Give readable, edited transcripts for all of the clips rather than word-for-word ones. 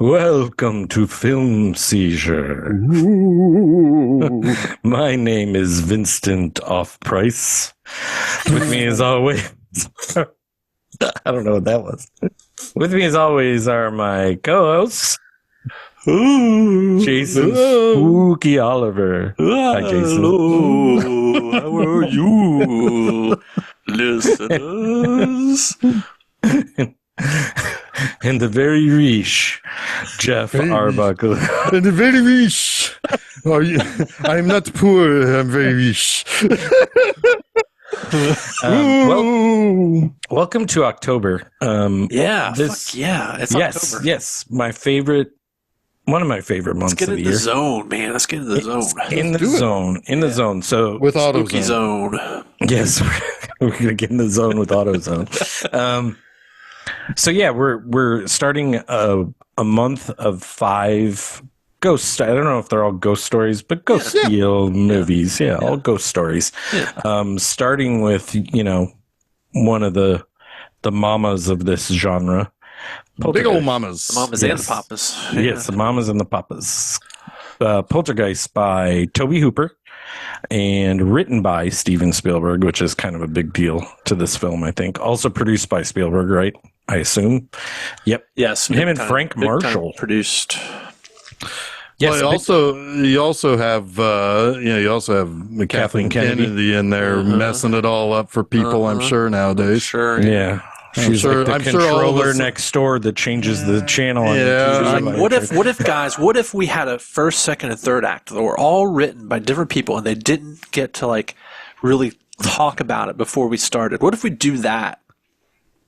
Welcome to Film Seizure. My name is Vincent Off Price. With me as always, I don't know what that was. With me as always are my co-hosts, Jason Spooky Oliver. Hi, Jason. Hello, how are you, listeners? And the very riche Jeff Arbuckle. And the very rich. Oh, I'm not poor. I'm very rich. Welcome to October. It's October. Yes, one of my favorite months of the year. Let's get in the zone, man. Let's get in the zone. In the zone. So with Spooky AutoZone. zone. Yes, we're gonna get in the zone with AutoZone. So yeah, we're starting a month of 5 ghosts. I don't know if they're all ghost stories, but ghost deal movies. Yeah, all ghost stories. Yeah. Starting with one of the mamas of this genre. Big old mamas. The mamas and the papas. Yeah. Yes, the mamas and the papas. Poltergeist by Tobe Hooper and written by Steven Spielberg, which is kind of a big deal to this film, I think. Also produced by Spielberg, right? I assume. Yep. Yes. Him and Frank Marshall produced. Yes. Well, you also have Kathleen Kennedy in there messing it all up for people. I'm sure nowadays. Sure. Yeah. She's sure, like the controller next door that changes the channel. Yeah. What if we had a first, second, and third act that were all written by different people and they didn't get to really talk about it before we started? What if we do that?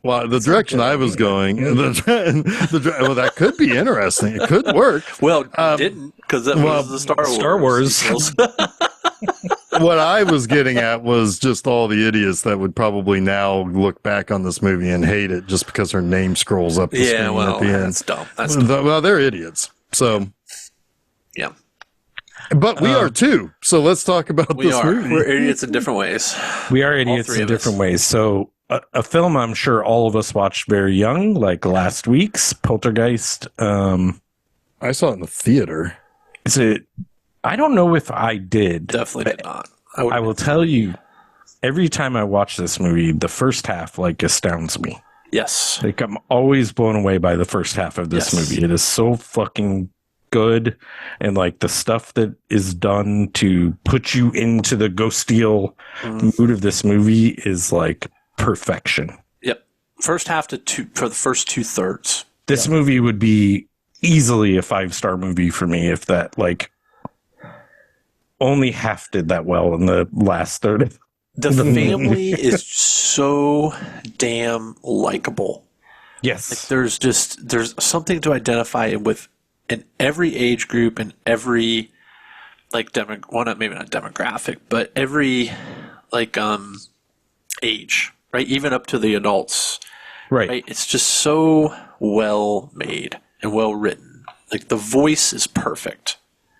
Well, the direction I was going, well, that could be interesting. It could work. Well, it didn't, because that was the Star Wars. What I was getting at was just all the idiots that would probably now look back on this movie and hate it just because her name scrolls up the screen at the end. That's dumb. That's dumb. Well, they're idiots. So, yeah. But we are too. So let's talk about this movie. We're idiots in different ways. We are idiots in different ways. So a film I'm sure all of us watched very young, like last week's Poltergeist. I saw it in the theater. I don't know if I did. Definitely did not. I will tell you, every time I watch this movie, the first half astounds me. Yes. I'm always blown away by the first half of this movie. It is so fucking good, and the stuff that is done to put you into the ghostial mood of this movie is perfection. Yep. First half for the first 2/3. This movie would be easily a 5-star movie for me if that only half did that well in the last third. The family is so damn likable. Yes. There's something to identify with in every age group and every maybe not demographic, but every age, right? Even up to the adults. Right? It's just so well made and well written. The voice is perfect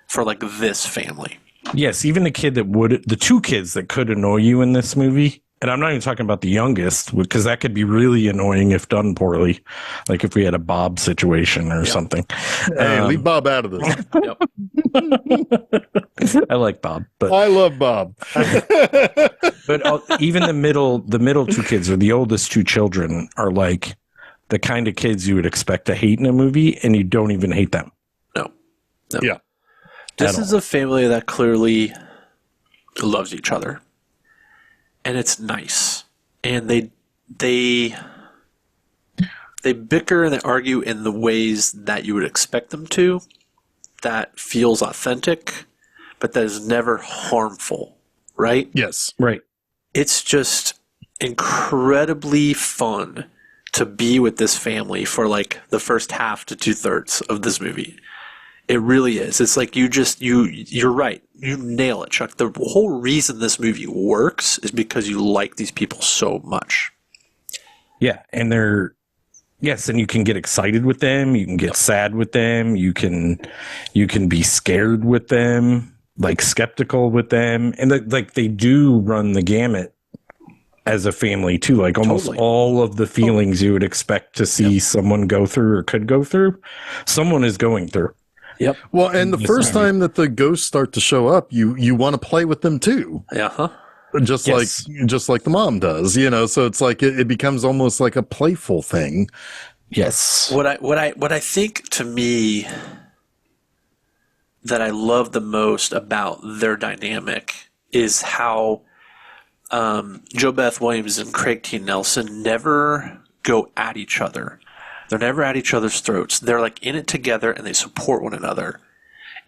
for this family. Yes, even the two kids that could annoy you in this movie, and I'm not even talking about the youngest, because that could be really annoying if done poorly, if we had a Bob situation or something. Hey, leave Bob out of this. I like Bob, but I love Bob. But even the middle two kids, or the oldest two children, are the kind of kids you would expect to hate in a movie, and you don't even hate them. No. Yeah. This is a family that clearly loves each other, and it's nice. And they bicker and they argue in the ways that you would expect them to. That feels authentic, but that is never harmful, right? Yes, right. It's just incredibly fun to be with this family for the first half to 2/3 of this movie. It really is. It's you're right. You nail it, Chuck. The whole reason this movie works is because you like these people so much. Yeah, and and you can get excited with them. You can get sad with them. You can be scared with them, skeptical with them, and they do run the gamut as a family too. Like almost Totally. all of the feelings you would expect to see someone go through or could go through, someone is going through. Yep. Well, and the Yes, first movie. time that the ghosts start to show up, you want to play with them too. Yeah. Just Yes. like the mom does, so it's like it becomes almost like a playful thing. Yes. What I think, to me, that I love the most about their dynamic is how Joe Beth Williams and Craig T. Nelson never go at each other. They're never at each other's throats. They're like in it together, and they support one another.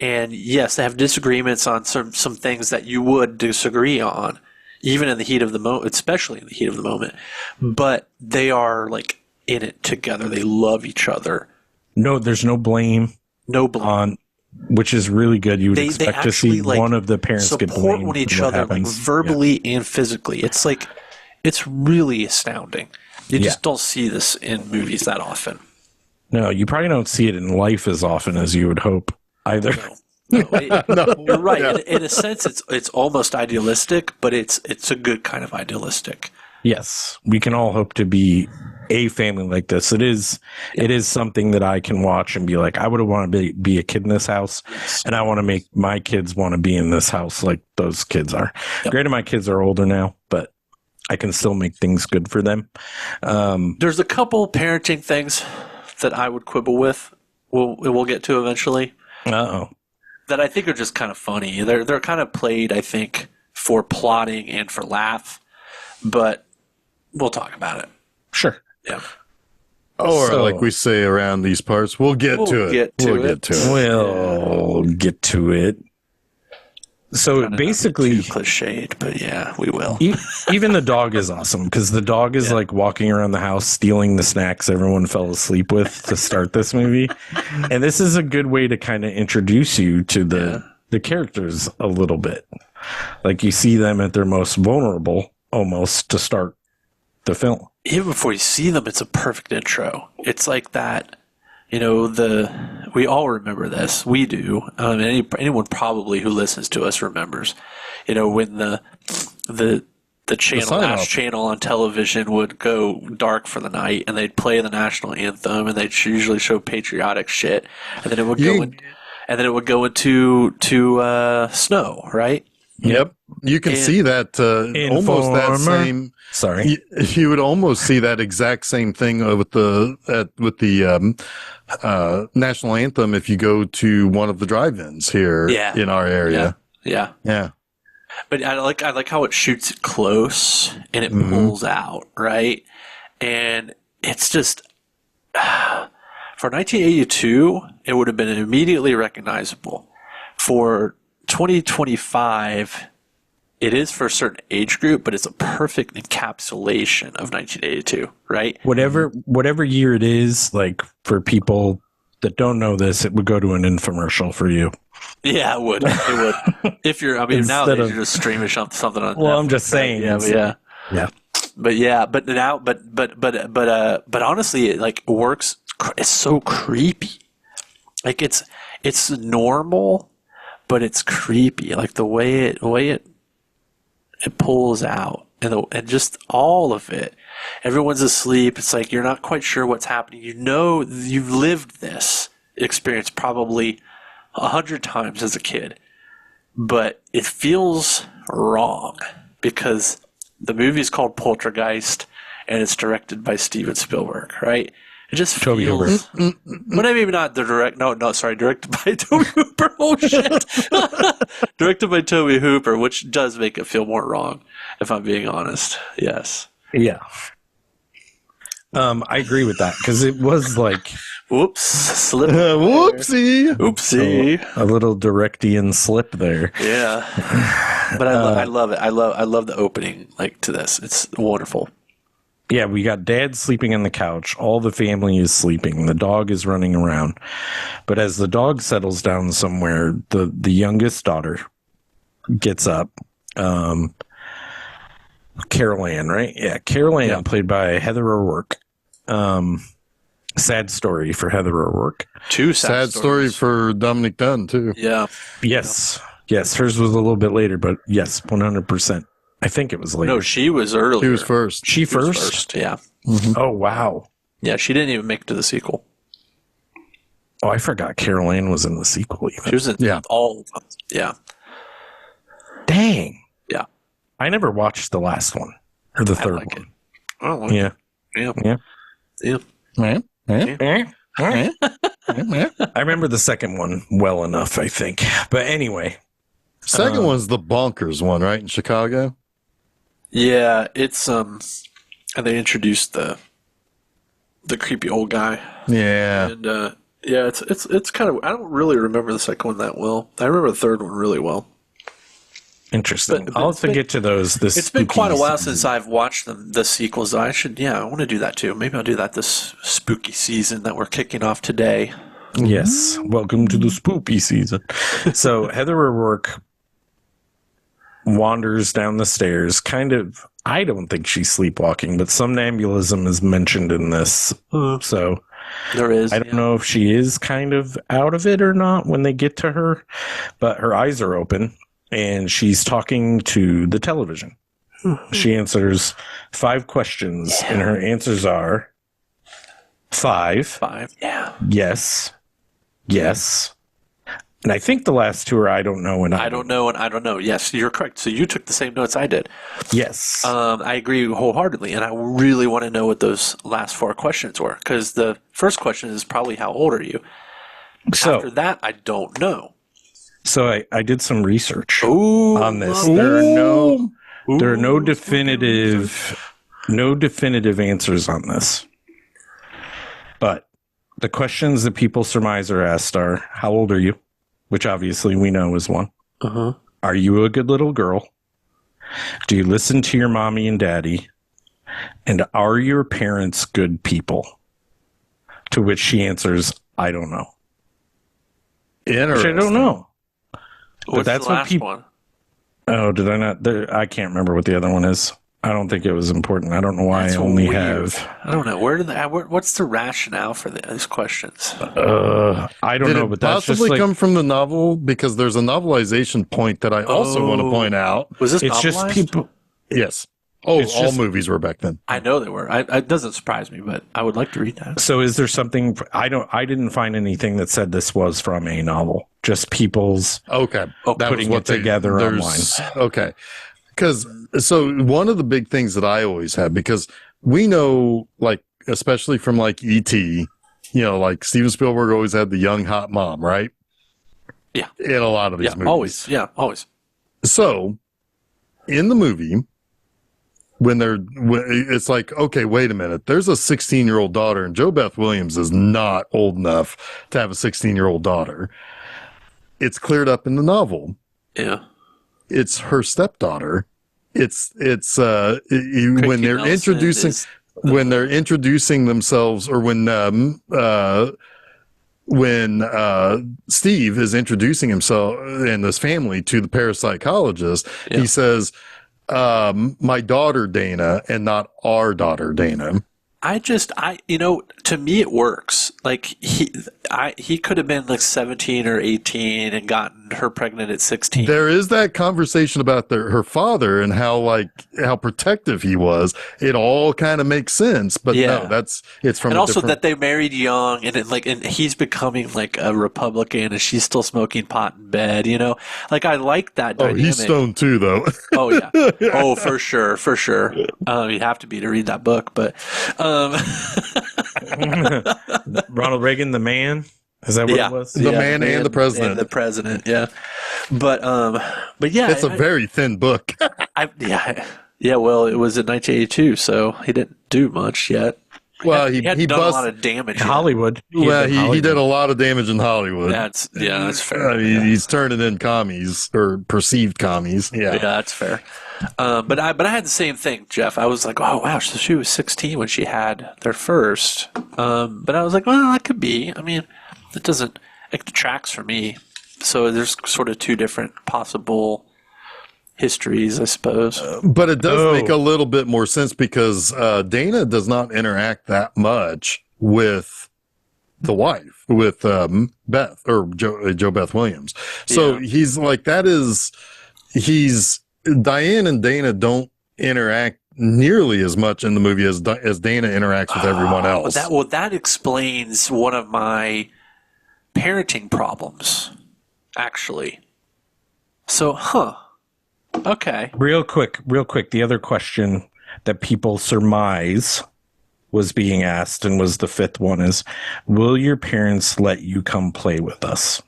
And yes, they have disagreements on some things that you would disagree on, even in the heat of the moment, especially in the heat of the moment. But they are like in it together. They love each other. No, there's no blame No blame. on, which is really good. You would They expect to actually, see like, one of the parents get support blamed one each for what other, like happens. verbally and physically. It's like, it's really astounding. You Yeah. just don't see this in movies that often. No, you probably don't see it in life as often as you would hope either. No, No, you're right. yeah. In a sense, it's almost idealistic, but it's a good kind of idealistic. Yes, we can all hope to be a family like this. It is something that I can watch and be like, I would want to be a kid in this house, and I want to make my kids want to be in this house like those kids are. Yep. Granted, my kids are older now, but I can still make things good for them. There's a couple parenting things that I would quibble with. We'll get to eventually. Uh-oh. That I think are just kind of funny. They're kind of played, I think, for plotting and for laugh, but we'll talk about it. Sure. Yeah. Or So- like we say around these parts, we'll get to it. We'll get to it. We'll get to it. So basically, Too cliched, but yeah, we will. even the dog is awesome because the dog is like walking around the house stealing the snacks everyone fell asleep with to start this movie. And this is a good way to kind of introduce you to the characters a little bit. Like you see them at their most vulnerable almost to start the film. Even before you see them, it's a perfect intro. It's like that, we all remember this. We do. Anyone probably who listens to us remembers, when the channel, sign-off. last channel on television would go dark for the night, and they'd play the national anthem, and they'd usually show patriotic shit, and then it would go into snow, right? Yep. You can see that almost that Informer. same. Sorry. You would almost see that exact same thing with the national anthem if you go to one of the drive-ins here in our area. Yeah. Yeah. But I like how it shoots it close and it pulls out, right? And it's just for 1982, it would have been immediately recognizable. For 2025, it is for a certain age group, but it's a perfect encapsulation of 1982, right? Whatever year it is, like for people that don't know this, it would go to an infomercial for you. Yeah, it would. It would. If you're, nowadays you're just streaming something on. Well, Netflix, I'm just saying. right? Yeah. But honestly, it like works. It's so creepy. Like it's normal, but it's creepy. Like the way it pulls out, and just all of it. Everyone's asleep. It's like you're not quite sure what's happening. You've lived this experience probably 100 times as a kid, but it feels wrong because the movie is called Poltergeist and it's directed by Steven Spielberg, right? It just Tobe feels. But maybe not the direct. No, sorry, directed by Tobe Hooper. Oh shit! Directed by Tobe Hooper, which does make it feel more wrong, if I'm being honest. Yes. Yeah. I agree with that because it was like Whoops! Slip. Whoopsie. Oopsie. a little Directian slip there. Yeah. But I love it. I love the opening to this. It's wonderful. Yeah, we got dad sleeping on the couch. All the family is sleeping. The dog is running around. But as the dog settles down somewhere, the youngest daughter gets up. Carol Ann, right? Yeah, Carol Ann, played by Heather O'Rourke. Sad story for Heather O'Rourke. Two Sad story for Dominic Dunn too. Yeah. Yes. Yes, hers was a little bit later, but yes, 100%. I think it was later. No, she was earlier. She was first. She She was first? yeah. Oh, wow. Yeah, she didn't even make it to the sequel. Oh, I forgot Carol Ann was in the sequel even. She was in all of them. Yeah. Dang. Yeah. I never watched the last one. Or the third like one. Oh, well, Yeah. yeah. Yeah. Yeah. I remember the second one well enough, I think. But anyway. Second one's the bonkers one, right? In Chicago? Yeah, it's and they introduced the creepy old guy. Yeah. And yeah, it's kind of I don't really remember the second one that well. I remember the third one really well. Interesting. But I'll have to get to those. It's been quite a while since I've watched the sequels. I want to do that too. Maybe I'll do that this spooky season that we're kicking off today. Yes. Welcome to the spooky season. So Heather O'Rourke wanders down the stairs, kind of, I don't think she's sleepwalking, but somnambulism is mentioned in this. So there is. I don't know if she is kind of out of it or not when they get to her, but her eyes are open and she's talking to the television. She answers 5 questions and her answers are 5. Yeah. Yes. Yes. And I think the last 2 are I don't know and I don't know and I don't know. Yes, you're correct. So you took the same notes I did. Yes. I agree wholeheartedly, and I really want to know what those last 4 questions were, because the first question is probably how old are you? So after that, I don't know. So I did some research Ooh, on this. love There are no Ooh, definitive answers on this. But the questions that people surmise are asked are, how old are you? Which obviously we know is one. Uh-huh. Are you a good little girl? Do you listen to your mommy and daddy? And are your parents good people? To which she answers, I don't know. Which I don't know. What's that's the what last people. one? Oh, did I not? I can't remember what the other one is. I don't think it was important. I don't know why That's I only weird. have. I don't know. What's the rationale for these questions? I don't Did know, it but that's just possibly like come from the novel? Because there's a novelization point that I also want to point out. Was this it's just novelized? people. Yes. Oh, It's all just- movies were back then. I know they were. It doesn't surprise me, but I would like to read that. So, is there something? I didn't find anything that said this was from a novel. Just people's. Okay. Oh, That putting was what it together there's- Okay. Because, so one of the big things that I always have, because we know, like, especially from like E.T., you know, like Steven Spielberg always had the young hot mom, right? Yeah. In a lot of these Yeah, movies. always. Yeah, always. So, in the movie, it's like, okay, wait a minute. There's a 16-year-old daughter, and Jo Beth Williams is not old enough to have a 16-year-old daughter. It's cleared up in the novel. Yeah. It's her stepdaughter. It's when they're Nelson introducing is when they're introducing themselves, or when Steve is introducing himself and his family to the parapsychologist, he says, my daughter Dana, and not our daughter Dana. To me it works. Like he could have been like 17 or 18 and gotten her pregnant at 16. There is that conversation about her father and how protective he was. It all kind of makes sense, but no, it's from and a also different... that they married young, and and he's becoming like a Republican, and she's still smoking pot in bed. You know, like I like that Oh, dynamic. he's stoned too, though. Oh yeah. Oh, for sure, for sure. You have to be to read that book, but Ronald Reagan, the man. Is that what it was? The man and the president. And the president, yeah. But yeah, It's a very thin book. Yeah. Well, it was in 1982, so he didn't do much yet. Well, he had done a lot of damage in Hollywood. He did a lot of damage in Hollywood. That's fair. I mean, he's turning in commies, or perceived commies. Yeah, that's fair. But I had the same thing, Jeff. I was like, oh wow, so she was 16 when she had their first. But I was like, well, that could be. I mean, it detracts for me. So there's sort of 2 different possible histories, I suppose. But it does make a little bit more sense, because Dana does not interact that much with the wife, with Beth, or Jo Beth Williams. So he's like, he's Diane and Dana don't interact nearly as much in the movie as Dana interacts with everyone else. That explains one of my parenting problems, actually. So, okay. Real quick. The other question that people surmise was being asked, and was the fifth one, is, will your parents let you come play with us?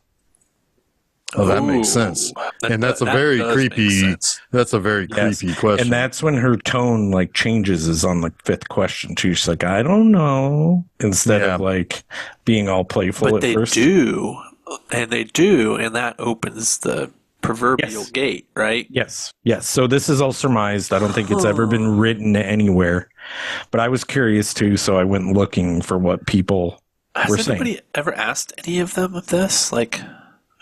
Oh, that makes sense. And that's a very creepy. That's a very creepy question. And that's when her tone like changes, is on the fifth question too. She's like, I don't know, instead of like being all playful but at first. They do, and that opens the proverbial gate, right? Yes. So this is all surmised. I don't think it's ever been written anywhere, but I was curious too, so I went looking for what people were saying. Has anybody ever asked any of them of this, like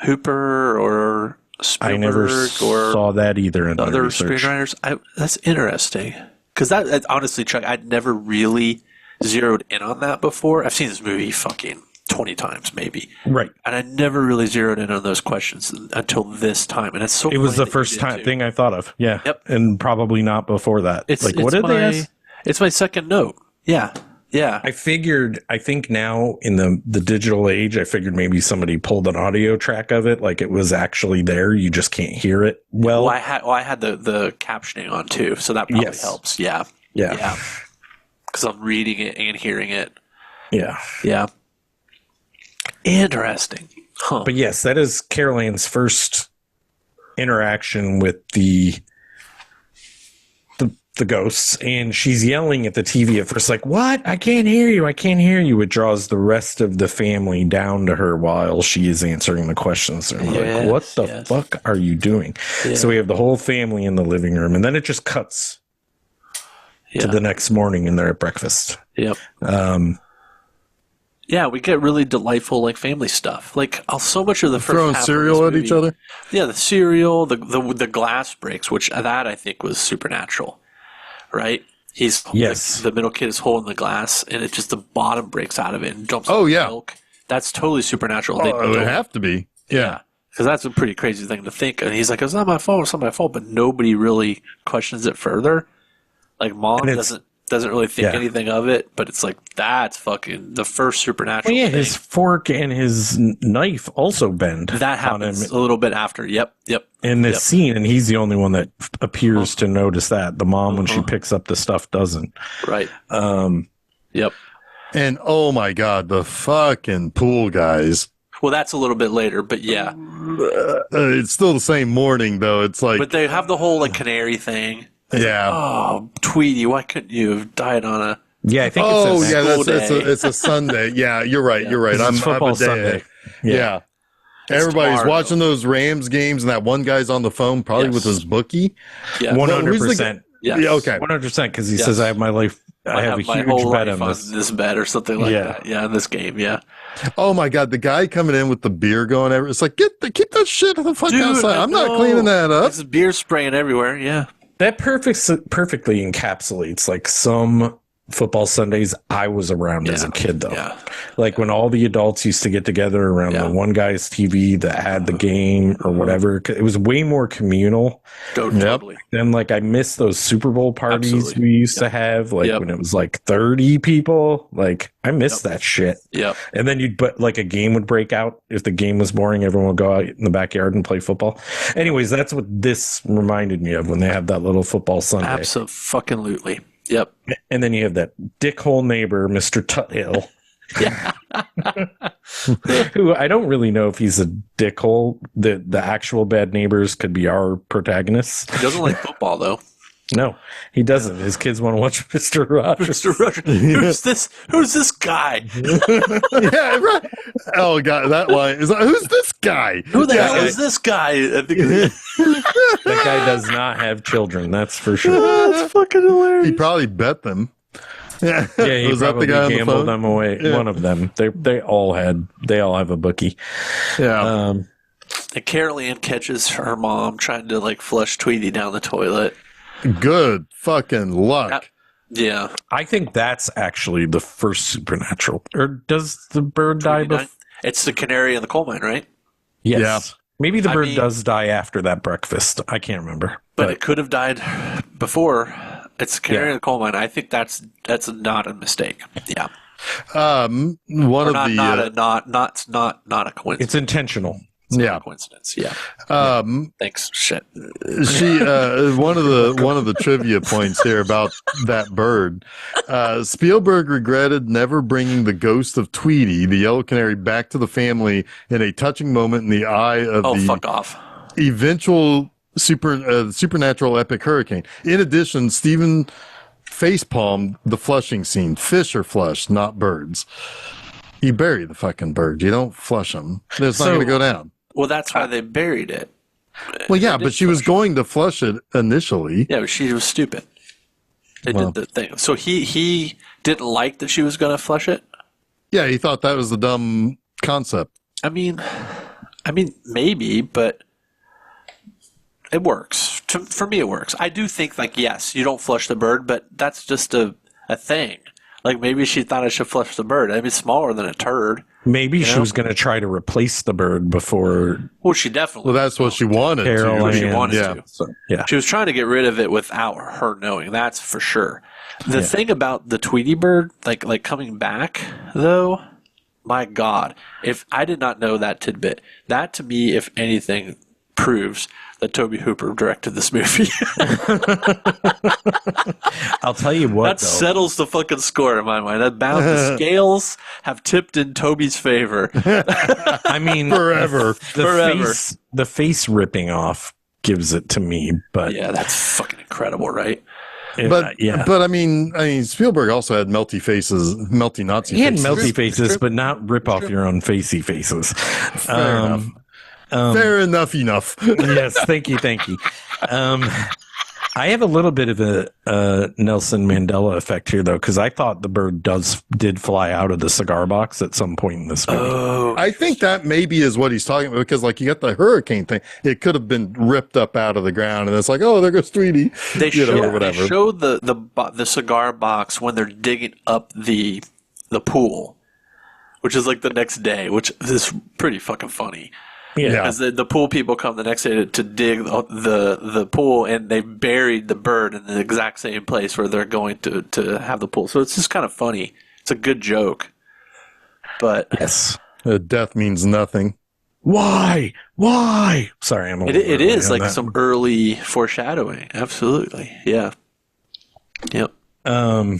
Hooper or Spielberg? I never saw that either in other research. Screenwriters. That's interesting, because that honestly, Chuck, I'd never really zeroed in on that before. I've seen this movie fucking 20 times maybe, right? And I never really zeroed in on those questions until this time, and it's so. It was the first thing I thought of. Yeah. Yep. And probably not before that. What did they ask? It's my second note. Yeah. I think now in the digital age, I figured maybe somebody pulled an audio track of it, like it was actually there. You just can't hear it well. I had the captioning on too, so that probably helps. Yeah. Because I'm reading it and hearing it. Yeah. Interesting. Huh. But yes, that is Carol Ann's first interaction with the ghosts, and she's yelling at the TV at first, like, what? I can't hear you. It draws the rest of the family down to her while she is answering the questions. They're like, what the fuck are you doing? So we have the whole family in the living room, and then it just cuts to the next morning, and they're at breakfast. Yep. We get really delightful like family stuff. Like so much of the first throwing half cereal of at movie, each other. Yeah, the cereal, the glass breaks, which that I think was supernatural. Right? He's the middle kid is holding the glass, and it just the bottom breaks out of it and jumps on the milk. That's totally supernatural. It would have to be. Yeah. Because that's a pretty crazy thing to think. And he's like, it's not my fault, but nobody really questions it further. Like mom doesn't really think anything of it, but it's like that's fucking the first supernatural thing. His fork and his knife also bend. That happens a little bit after. Yep. In this scene, and he's the only one that appears to notice that. The mom, when she picks up the stuff, doesn't. Right. Yep. And oh my God, the fucking pool guys. Well, that's a little bit later, but yeah. It's still the same morning, though. It's like. But they have the whole like canary thing. Yeah. Oh, Tweety, why couldn't you have died on a? Yeah, I think it's a Sunday. Yeah, you're right. You're right. I'm football Sunday. Yeah. Everybody's watching those Rams games, and that one guy's on the phone, probably with his bookie. Yeah, 100%. Yeah, okay, 100%. Because he says, "I have my life. I have a huge bet on this bet or something like that." Yeah, in this game. Yeah. Oh my God, the guy coming in with the beer going everywhere. It's like keep that shit the fuck outside. I'm not cleaning that up. There's beer spraying everywhere. Yeah. That perfectly encapsulates like some football Sundays I was around as a kid, though. Yeah. Like when all the adults used to get together around the one guy's TV that had the game or whatever. It was way more communal. Totally. And like I miss those Super Bowl parties we used to have, like when it was like 30 people. Like I miss that shit. Yeah. And then like a game would break out. If the game was boring, everyone would go out in the backyard and play football. Anyways, that's what this reminded me of when they have that little football Sunday. Absolutely. Yep. And then you have that dickhole neighbor, Mr. Tuthill. Who I don't really know if he's a dickhole. The actual bad neighbors could be our protagonists. He doesn't like football, though. No, he doesn't. His kids want to watch Mr. Rogers. Mr. Rogers. Who's this guy? Yeah, right. Oh God, that line is like, who's this guy? Who the hell is this guy? That guy does not have children. That's for sure. That's fucking hilarious. He probably bet them. Yeah, he was probably the guy gambled them away. Yeah. One of them. They all have a bookie. Yeah. And Carol Ann catches her mom trying to like flush Tweety down the toilet. Good fucking luck. Yeah. I think that's actually the first supernatural. Or does the bird die before? It's the canary in the coal mine, right? Yes. Yeah. Maybe the bird does die after that breakfast. I can't remember. But it could have died before. It's canary in the coal mine. I think that's not a mistake. Yeah. One Or of not, the not a coincidence. It's intentional. It's not yeah. a coincidence. Yeah. Thanks. Shit. She one of the trivia points here about that bird. Spielberg regretted never bringing the ghost of Tweety, the yellow canary, back to the family in a touching moment in the eye of the fuck off. eventual supernatural epic hurricane. In addition, Stephen facepalmed the flushing scene. Fish are flushed, not birds. You bury the fucking bird. You don't flush them. It's not going to go down. Well, that's why they buried it. Well, yeah, but she was going to flush it initially. Yeah, but she was stupid. They did the thing. So he didn't like that she was going to flush it? Yeah, he thought that was the dumb concept. I mean, maybe, but it works. For me, it works. I do think, like, yes, you don't flush the bird, but that's just a thing. Like, maybe she thought I should flush the bird. I mean, it's smaller than a turd. Maybe she was going to try to replace the bird before. Well, she definitely. Well, that's what she wanted Caroline, to. She wanted yeah. to. So, yeah. She was trying to get rid of it without her knowing. That's for sure. The thing about the Tweety bird, like coming back, though, my God, if I did not know that tidbit, that to me, if anything, proves that Tobe Hooper directed this movie. I'll tell you what, That settles the fucking score in my mind. The scales have tipped in Toby's favor. I mean, Forever. The face ripping off gives it to me, but Yeah, that's fucking incredible, right? But I mean, Spielberg also had melty Nazi he had faces. melty faces, but not rip off your own facey faces. Fair enough. Yes, thank you. I have a little bit of a Nelson Mandela effect here, though, because I thought the bird did fly out of the cigar box at some point in this movie. Oh, I think that maybe is what he's talking about, because like you got the hurricane thing, it could have been ripped up out of the ground, and it's like, oh, there goes Tweety, they show whatever. the cigar box when they're digging up the pool, which is like the next day, which is pretty fucking funny. Yeah. Because the pool people come the next day to dig the pool, and they buried the bird in the exact same place where they're going to have the pool. So it's just kind of funny. It's a good joke. But Yes. Death means nothing. Why? Sorry, I'm. it is like some early foreshadowing. Absolutely. Yeah. Yep. I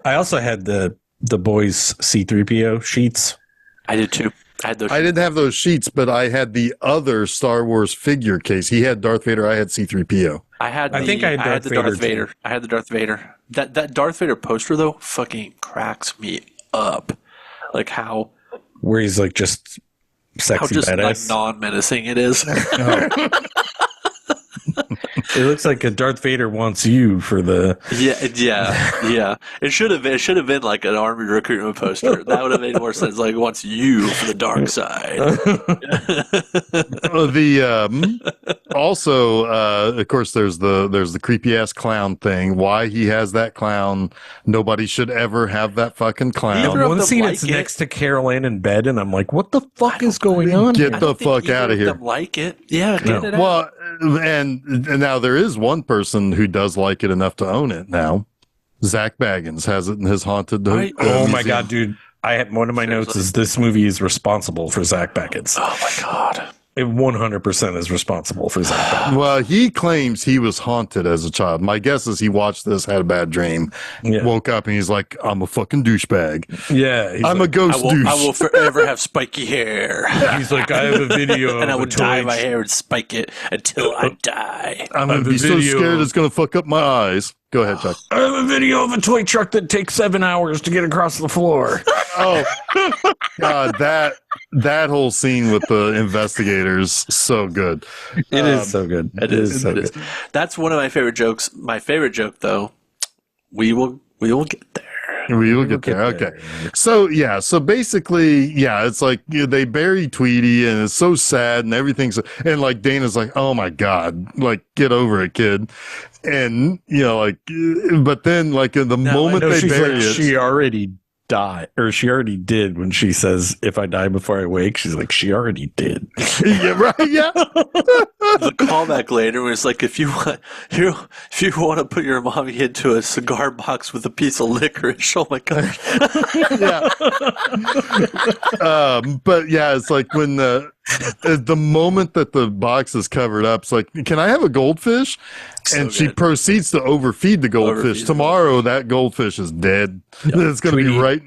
also had the boys C-3PO sheets. I did too. I didn't have those sheets, but I had the other Star Wars figure case. He had Darth Vader. I had C-3PO. I had the Darth Vader. I had the Darth Vader. That Darth Vader poster though fucking cracks me up. Like how Where he's like just sexy just badass. like non-menacing it is. It looks like a Darth Vader wants you for the. Yeah. It should have been like an army recruitment poster. That would have made more sense. Like wants you for the dark side. Also, of course, there's the creepy ass clown thing. Why he has that clown? Nobody should ever have that fucking clown. One scene, it's next to Carol Ann in bed, and I'm like, what the fuck is going on? Get the fuck out of here. Like it, yeah. Get it out. Well, and now there is one person who does like it enough to own it now. Zach Baggins has it in his haunted. Oh my god, dude! I had one of my notes is this movie is responsible for Zach Baggins. Oh my god. It 100% is responsible for Zach Baggins. Well, he claims he was haunted as a child. My guess is he watched this, had a bad dream, woke up, and he's like, I'm a fucking douchebag. Yeah. I'm a ghost douche. I will forever have spiky hair. He's like, I have a video and I of would dye my hair and spike it until I die. I'm going to be so scared it's going to fuck up my eyes. Go ahead, Chuck. I have a video of a toy truck that takes 7 hours to get across the floor. Oh, God, that whole scene with the investigators, so good. It is so good. It is so good. That's one of my favorite jokes. My favorite joke, though, we will get there. We will get there. Okay. So basically, it's like they bury Tweety, and it's so sad, and everything's, and like Dana's like, oh my God, like get over it, kid. And but then like in the moment they bury it, she already die, or she already did when she says, "If I die before I wake," she's like, "She already did." Yeah, right. Yeah. The callback later was like, if you want to put your mommy into a cigar box with a piece of licorice, oh my gosh. Yeah. But yeah, it's like when the moment that the box is covered up, it's like, can I have a goldfish? And she proceeds to overfeed the goldfish. Tomorrow, that goldfish is dead. Yep. It's going to be right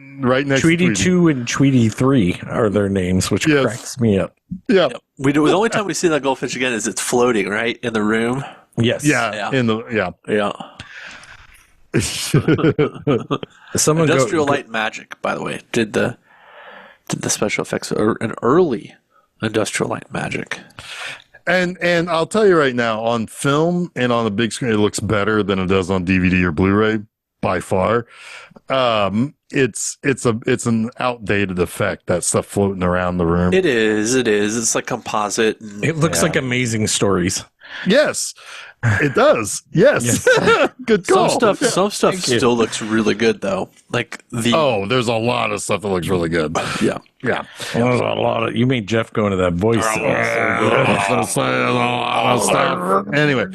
next Tweety to Tweety 2 and Tweety 3 are their names, which cracks me up. Yeah. Yep. The only time we see that goldfish again is it's floating, right? In the room. Yes. Yeah. Yeah. Industrial Light Magic, by the way, did the special effects, or an early Industrial Light Magic. And I'll tell you right now, on film and on the big screen, it looks better than it does on DVD or Blu-ray by far. It's an outdated effect, that stuff floating around the room. It is. It's like composite. It looks like Amazing Stories. Yes, it does. Yes. Good call. Some stuff still looks really good though. Like there's a lot of stuff that looks really good. Yeah. There's a lot of. You made Jeff go into that voice. Anyway,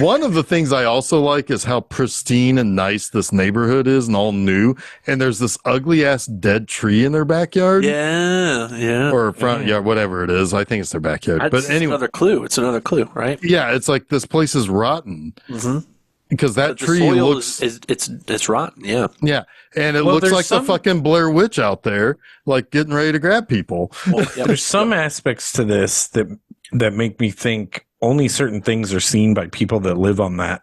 one of the things I also like is how pristine and nice this neighborhood is, and all new. And there's this ugly ass dead tree in their backyard. Yeah. Or front yard, whatever it is. I think it's their backyard. But anyway, it's another clue, right? Yeah, it's like this place is rotten. Mm-hmm. Because that tree looks it's rotten, yeah. Yeah. And it looks like the fucking Blair Witch out there, like getting ready to grab people. Well, yeah, there's some aspects to this that make me think only certain things are seen by people that live on that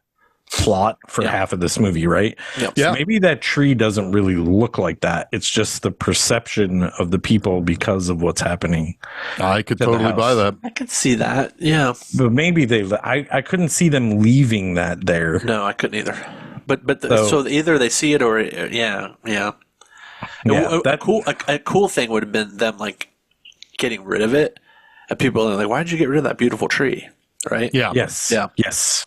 plot for half of this movie, right? Yep. So maybe that tree doesn't really look like that. It's just the perception of the people because of what's happening. I could totally buy that. I could see that, yeah. But maybe I couldn't see them leaving that there. No, I couldn't either. So either they see it or a cool thing would have been them like getting rid of it, and people are like, "Why did you get rid of that beautiful tree?" Right? Yeah. Yes. Yeah. Yes.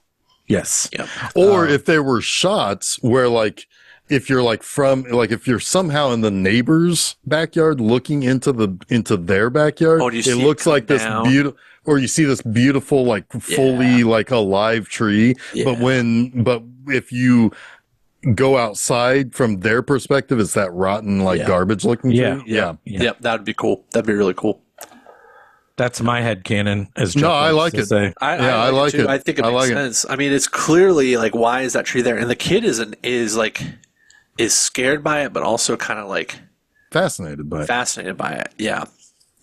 Yes. Yeah. Or if there were shots where like if you're like if you're somehow in the neighbor's backyard looking into their backyard, it looks like this beautiful, or you see this beautiful like fully like alive tree. Yeah. But if you go outside from their perspective, it's that rotten like garbage looking tree. Yeah. That would be cool. That'd be really cool. That's my headcanon. I like it. I like it. I think it makes sense. I mean, it's clearly like, why is that tree there? And the kid is scared by it, but also kind of like fascinated by it. Yeah.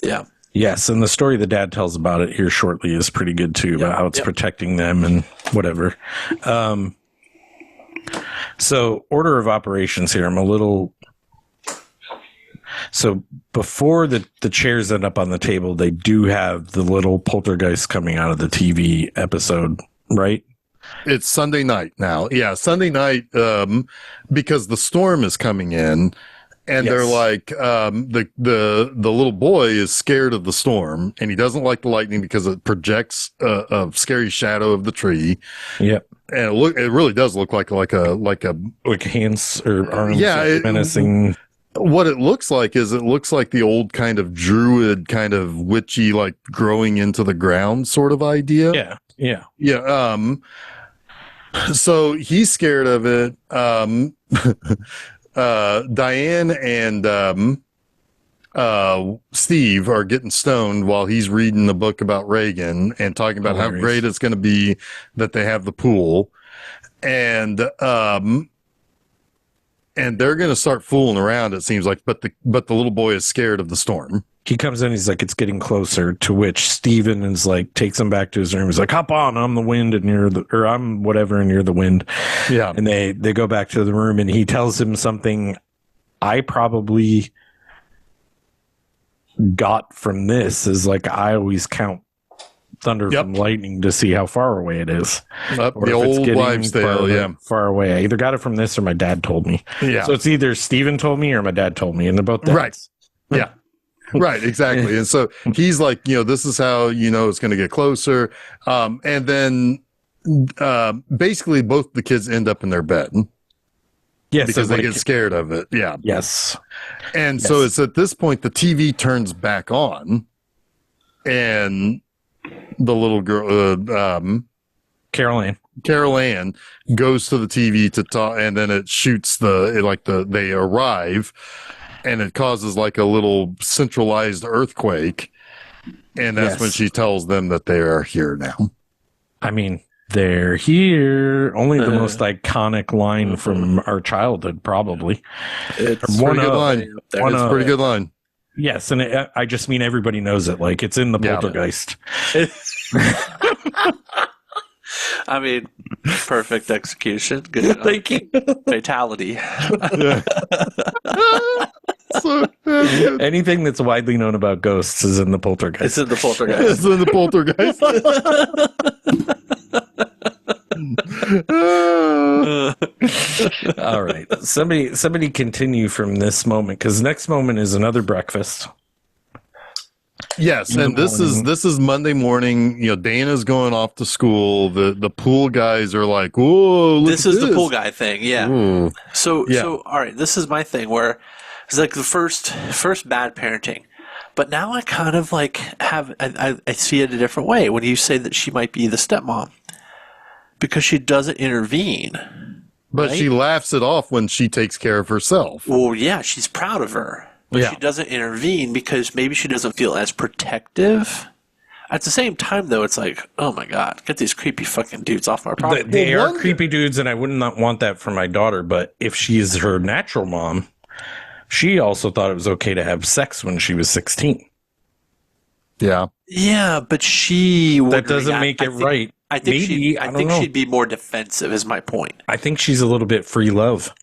Yeah. Yes, and the story the dad tells about it here shortly is pretty good too, about how it's protecting them and whatever. So order of operations here. I'm a little. So before the chairs end up on the table, they do have the little poltergeist coming out of the TV episode, right? It's Sunday night now. Yeah, Sunday night, because the storm is coming in, and they're like, the little boy is scared of the storm, and he doesn't like the lightning because it projects a scary shadow of the tree. Yep. And it really does look like hands or arms menacing. What it looks like is the old kind of druid, kind of witchy, like growing into the ground sort of idea. Yeah. So he's scared of it. Diane and Steve are getting stoned while he's reading the book about Reagan and talking about how great it's going to be that they have the pool. And they're going to start fooling around, it seems like, but the little boy is scared of the storm. He comes in, he's like, it's getting closer, to which Steven is like, takes him back to his room. He's like, hop on, I'm the wind and I'm whatever and you're the wind. Yeah. And they go back to the room and he tells him something I probably got from this is like, I always count thunder from lightning to see how far away it is. The old wives' tale, far away. I either got it from this or my dad told me. Yeah. So it's either Steven told me or my dad told me, and they're both dads. Right. Yeah. Right, exactly. And so he's like, this is how it's going to get closer. And then basically both the kids end up in their bed. Yes, because so they like- get scared of it. Yeah. Yes. And so it's at this point the TV turns back on, and the little girl, Carol Ann. Carol Ann, goes to the TV to talk, and then it shoots they arrive, and it causes like a little centralized earthquake, and that's when Yes. she tells them that they are here now. I mean, they're here. Only the most iconic line from our childhood, probably. It's One Pretty good of- line. one It's a of- pretty good line. Yes, and I just mean everybody knows it. Like, it's in the Yeah. Poltergeist. I mean, perfect execution. Good job. Thank you. Fatality. So, it's Anything that's widely known about ghosts is in the Poltergeist. It's in the Poltergeist. in the Poltergeist. All right. Somebody continue from this moment, because next moment is another breakfast. Yes, In the and this morning. is Monday morning. You know, Dana's going off to school. The pool guys are like, "Whoa, look This at is the pool guy thing. Yeah. Ooh. So Yeah. all right, this is my thing where it's like the first bad parenting. But now I kind of like I see it a different way when you say that she might be the stepmom. Because she doesn't intervene. But Right? she laughs it off when she takes care of herself. Well, yeah, she's proud of her. But Yeah. she doesn't intervene because maybe she doesn't feel as protective. At the same time, though, it's like, oh my God, get these creepy fucking dudes off my property. They Well, are one- creepy dudes, and I would not want that for my daughter. But if she is her natural mom, she also thought it was okay to have sex when she was 16. Yeah. Yeah, but she would That doesn't react- make I it think- right. I think Maybe, I I don't think know. she'd be more defensive. Is my point. I think she's a little bit free love.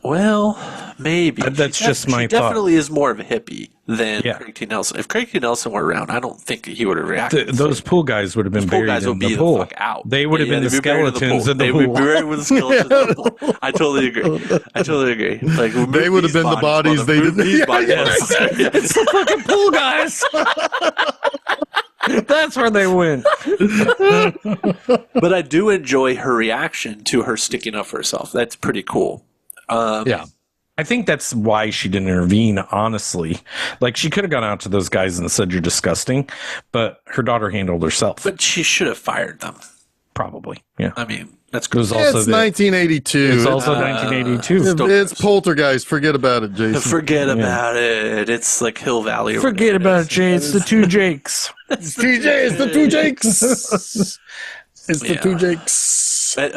Well, maybe That's just my She thought. definitely is more of a hippie than Yeah. Craig T. Nelson. If Craig T. Nelson were around, I don't think he would have reacted. Those pool guys would have been Pool buried guys in would be the the pool. fuck out. They would have been the they'd be buried in skeletons in the They pool. would be buried with the skeletons in the pool. I totally agree. Like They would have been the bodies they didn't. These Yeah, bodies, yeah. motherfucker. It's the fucking pool guys. That's where they went. But I do enjoy her reaction to her sticking up for herself. That's pretty cool. Yeah. I think that's why she didn't intervene, honestly. Like, she could have gone out to those guys and said, "You're disgusting," but her daughter handled herself. But she should have fired them. Probably. Yeah. I mean, that's It was good. also It's the- 1982. It's also 1982. It's Poltergeist. Forget about it, Jason. Forget about it. It's like Hill Valley. or Forget whatever about it, Jay. It's the two Jakes. It's the two Jakes. It's the Yeah. two Jakes. Then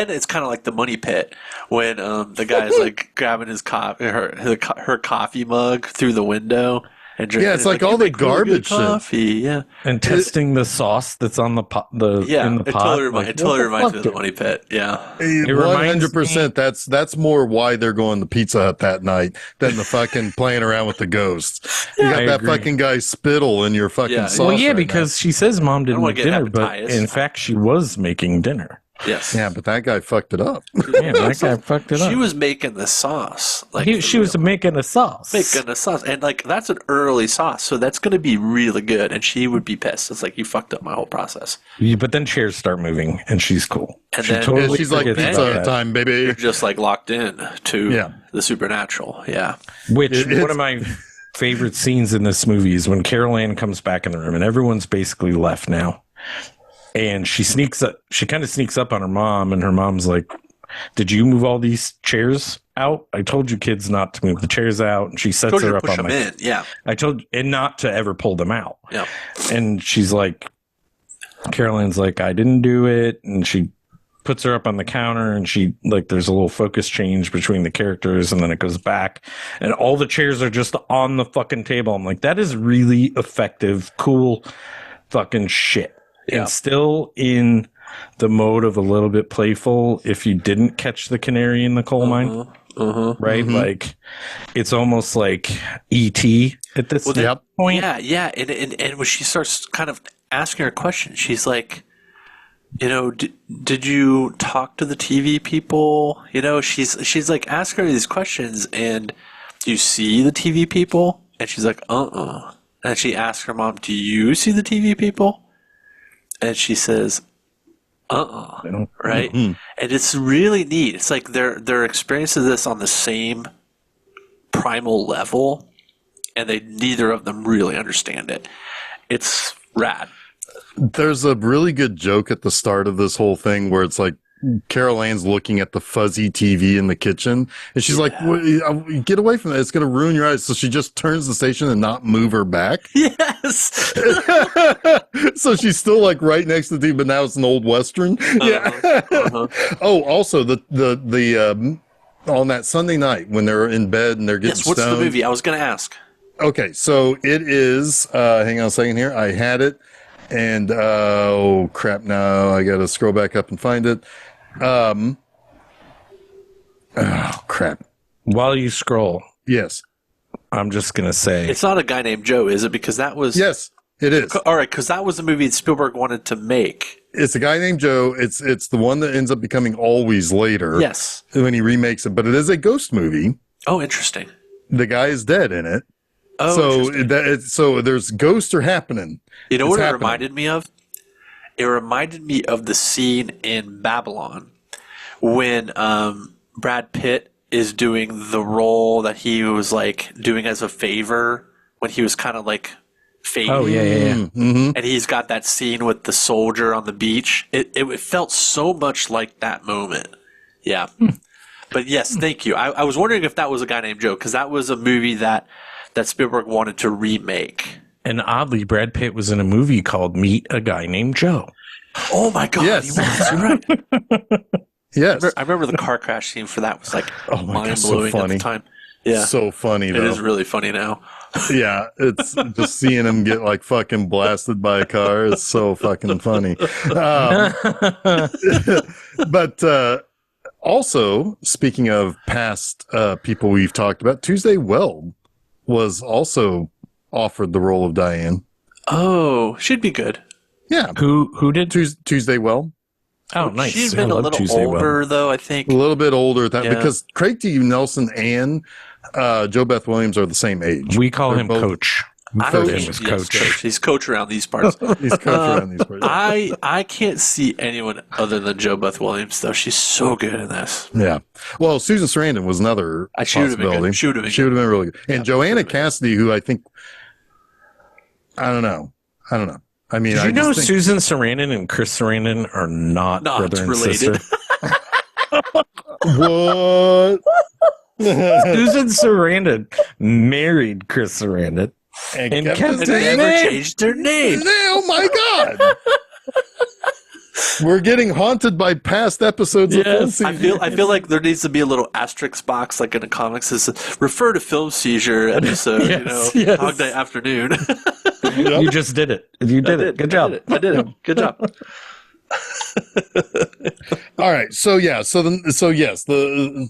it's kind of like the money pit when the guy's like grabbing his her coffee mug through the window and drinking. Yeah, it's like all "You the make really good garbage shit." coffee. Yeah, And testing the sauce that's on the pot. yeah. In the It pot. totally, Like, it totally what the reminds me of the fuck? money pit. Yeah, It reminds 100%. That's more why they're going to Pizza Hut that night than the fucking playing around with the ghosts. You got I that agree. fucking guy spittle in your fucking Yeah. sauce. Well, yeah, right because she says mom didn't wanna make get dinner, but hepatitis. in fact, she was making dinner. yes. now. Yeah, but that guy fucked it up. Yeah, that guy fucked it up. She was making the sauce. Like She was making a sauce. making a sauce, and like that's an early sauce, so that's going to be really good. And she would be pissed. It's like you fucked up my whole process. Yeah, but then chairs start moving, and she's cool. And She then- totally And she's like, forgets Pizza about Hut that. time, baby. You're just like locked in to Yeah. the supernatural. Yeah. Which It's- one of my favorite scenes in this movie is when Carol Ann comes back in the room, and everyone's basically left now. And she sneaks up. She kind of sneaks up on her mom, and her mom's like, "Did you move all these chairs out? I told you kids not to move the chairs out." And she sets Told you her to up push on them my. in. Yeah. I told and not to ever pull them out. Yeah. And she's like, Caroline's like, "I didn't do it," and she puts her up on the counter, and she like, there's a little focus change between the characters, and then it goes back, and all the chairs are just on the fucking table. I'm like, that is really effective, cool, fucking shit. Yeah. And still in the mode of a little bit playful. If you didn't catch the canary in the coal mine, right? Like, it's almost like E.T. at this Yep. point. Yeah. And when she starts kind of asking her questions, she's like, did you talk to the TV people? She's like asking her these questions, and do you see the TV people? And she's like, And she asks her mom, do you see the TV people? And she says, Right? And it's really neat. It's like they're experiencing this on the same primal level, and neither of them really understand it. It's rad. There's a really good joke at the start of this whole thing where it's like Carol Ann's looking at the fuzzy TV in the kitchen, and she's like, "Get away from that! It's going to ruin your eyes." So she just turns the station and not move her back. Yes. So she's still like right next to the TV, but now it's an old Western. Yeah. Oh, also the on that Sunday night when they're in bed and they're getting what's stoned. the movie? I was going to ask. Okay, so it is. Hang on a second here. I had it, and oh crap! Now I got to scroll back up and find it. Oh crap! While you scroll, Yes, I'm just gonna say It's not a guy named Joe, is it? Because that was yes, it is. all right. Because that was the movie that Spielberg wanted to make. It's a guy named Joe. It's the one that ends up becoming Always Later. Yes. When he remakes it, but it is a ghost movie. Oh, interesting. The guy is dead in it. Oh, So there's ghosts are happening. You know It's what it happening. reminded me of? It reminded me of the scene in Babylon when Brad Pitt is doing the role that he was like doing as a favor when he was kind of like fading. Oh yeah. Mm-hmm. And he's got that scene with the soldier on the beach. It felt so much like that moment. Yeah. But yes, thank you. I was wondering if that was a guy named Joe, because that was a movie that Spielberg wanted to remake. And oddly, Brad Pitt was in a movie called Meet a Guy Named Joe. Oh my God. Yes. He was. You're right. Yes. I remember the car crash scene for that was like Oh my God, mind so blowing at funny. the time. Yeah. So funny It though. is really funny now. Yeah, it's just seeing him get like fucking blasted by a car is so fucking funny. But also, speaking of past people we've talked about, Tuesday Weld was also offered the role of Diane. Oh, she'd be good. Yeah, Who did? Tuesday Weld. Oh, nice. She's I been a love little Tuesday Weld. older, though, I think. A little bit older at that Yeah. because Craig T. Nelson and Joe Beth Williams are the same age. We call They're him both- Coach. We refer to him Yes, as Coach. He's coach around these parts. He's coach around these parts. I can't see anyone other than Joe Beth Williams, though. She's so good in this. Yeah. Well, Susan Sarandon was another She would have been good. possibility. She would have been She would have been really good. And Yeah, Joanna Cassidy, who I think, I don't know. I mean, Did I you know just think, Susan Sarandon and Chris Sarandon are not brother and related. sister? what? Susan Sarandon married Chris Sarandon. And kept And his they never name. changed their name. Oh my God. We're getting haunted by past episodes of Film Seizure. I feel like there needs to be a little asterisk box, like in the comics, that says, refer to Film Seizure episode. Yes. Dog Day Afternoon. Yep. You just did it. You did it. Good job. I did it. Good job. All right. So yes, the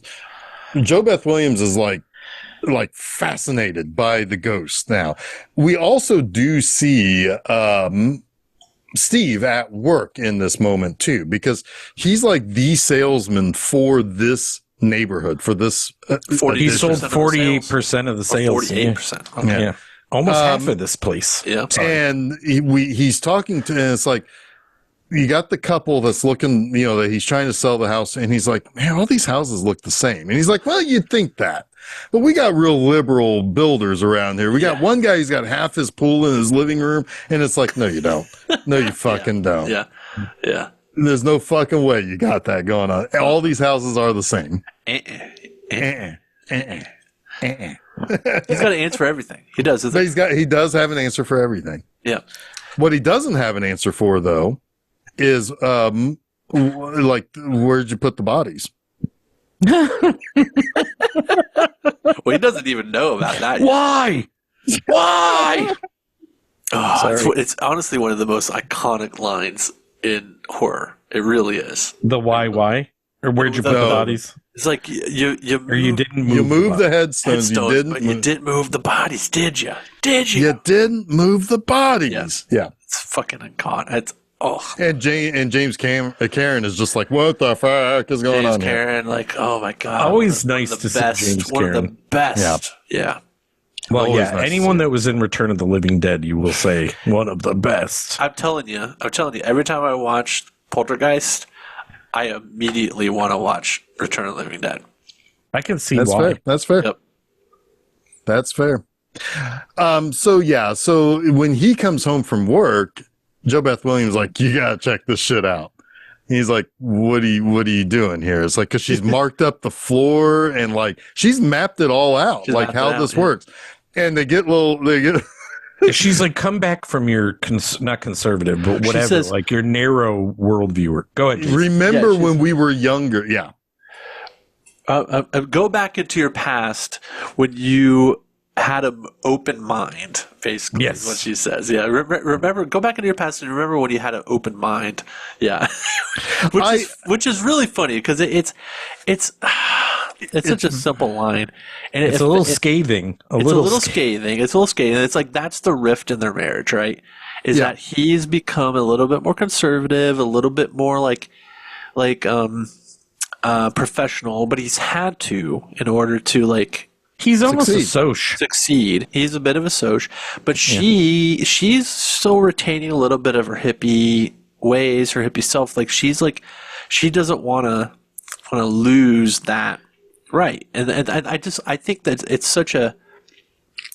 Joe Beth Williams is like fascinated by the ghost. Now we also do see Steve at work in this moment too, because he's like the salesman for this neighborhood, for this. 40%. He sold of the 48% of the sales. 48%. Okay. Yeah. Almost half of this place. Yeah. And he's talking to, and it's like, you got the couple that's looking, that he's trying to sell the house, and he's like, man, all these houses look the same. And he's like, well, you'd think that. But we got real liberal builders around here. We got one guy who's got half his pool in his living room, and it's like, no, you don't. No, you fucking don't. Yeah. Yeah. There's no fucking way you got that going on. All these houses are the same. He's got an answer for everything. He does. But he does have an answer for everything. Yeah. What he doesn't have an answer for, though, is like, where'd you put the bodies? Well, he doesn't even know about that yet. Why? Why? Oh, it's honestly one of the most iconic lines in horror. It really is. The why? Or where'd you put the No. bodies? It's like you Or you didn't move You moved the bodies? headstones. headstones, You but you didn't move the bodies, did you? Did you? You didn't move the bodies. Yeah. It's fucking iconic. It's And James Karen is just like, what the fuck is going James on here? Karen, like, oh my god, Always one of nice the to see best, James one of Karen. the best. Yeah. Well, Always yeah. nice to Anyone see. that was in Return of the Living Dead, you will say one of the best. I'm telling you. Every time I watched Poltergeist, I immediately want to watch Return of the Living Dead. I can see That's why. fair. That's fair. Yep. That's fair. So when he comes home from work, Joe Beth Williams is like, you gotta check this shit out. And he's like, what are you doing here? It's like, cause she's marked up the floor and like, she's mapped it all out, She's like mapped how it out, this yeah. works. And they get She's like, come back from your not conservative, but whatever, says- like your narrow worldview. Go ahead. Jason. remember Yeah, when we were younger. Yeah. Go back into your past when you had an open mind, basically, Yes. is what she says. Yeah, remember, go back into your past and remember when you had an open mind. Yeah, which is really funny because it's such a simple line, and It's a little scathing. It's a little scathing. It's a little scathing. It's like that's the rift in their marriage, right? Is that he's become a little bit more conservative, a little bit more like professional, but he's had to in order to like He's almost Succeed. a soc. succeed. He's a bit of a soc, but she's still retaining a little bit of her hippie ways, her hippie self. Like she doesn't want to lose that, right? And I think that it's such a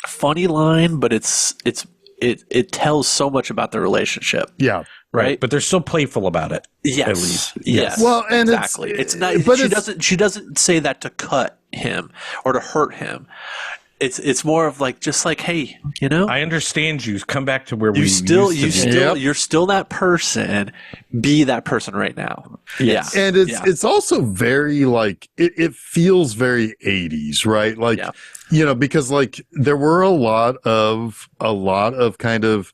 funny line, but it tells so much about the relationship. Yeah. Right. But they're still playful about it. Yes. At least. Yes. Well, and exactly. It's not. but She doesn't say that to cut him or to hurt him. It's more of like just like, hey, you know, I understand you. Come back to where we you're still that person. Be that person right now. Yes. And it's also very like it feels very 80s, right? Like because like there were a lot of kind of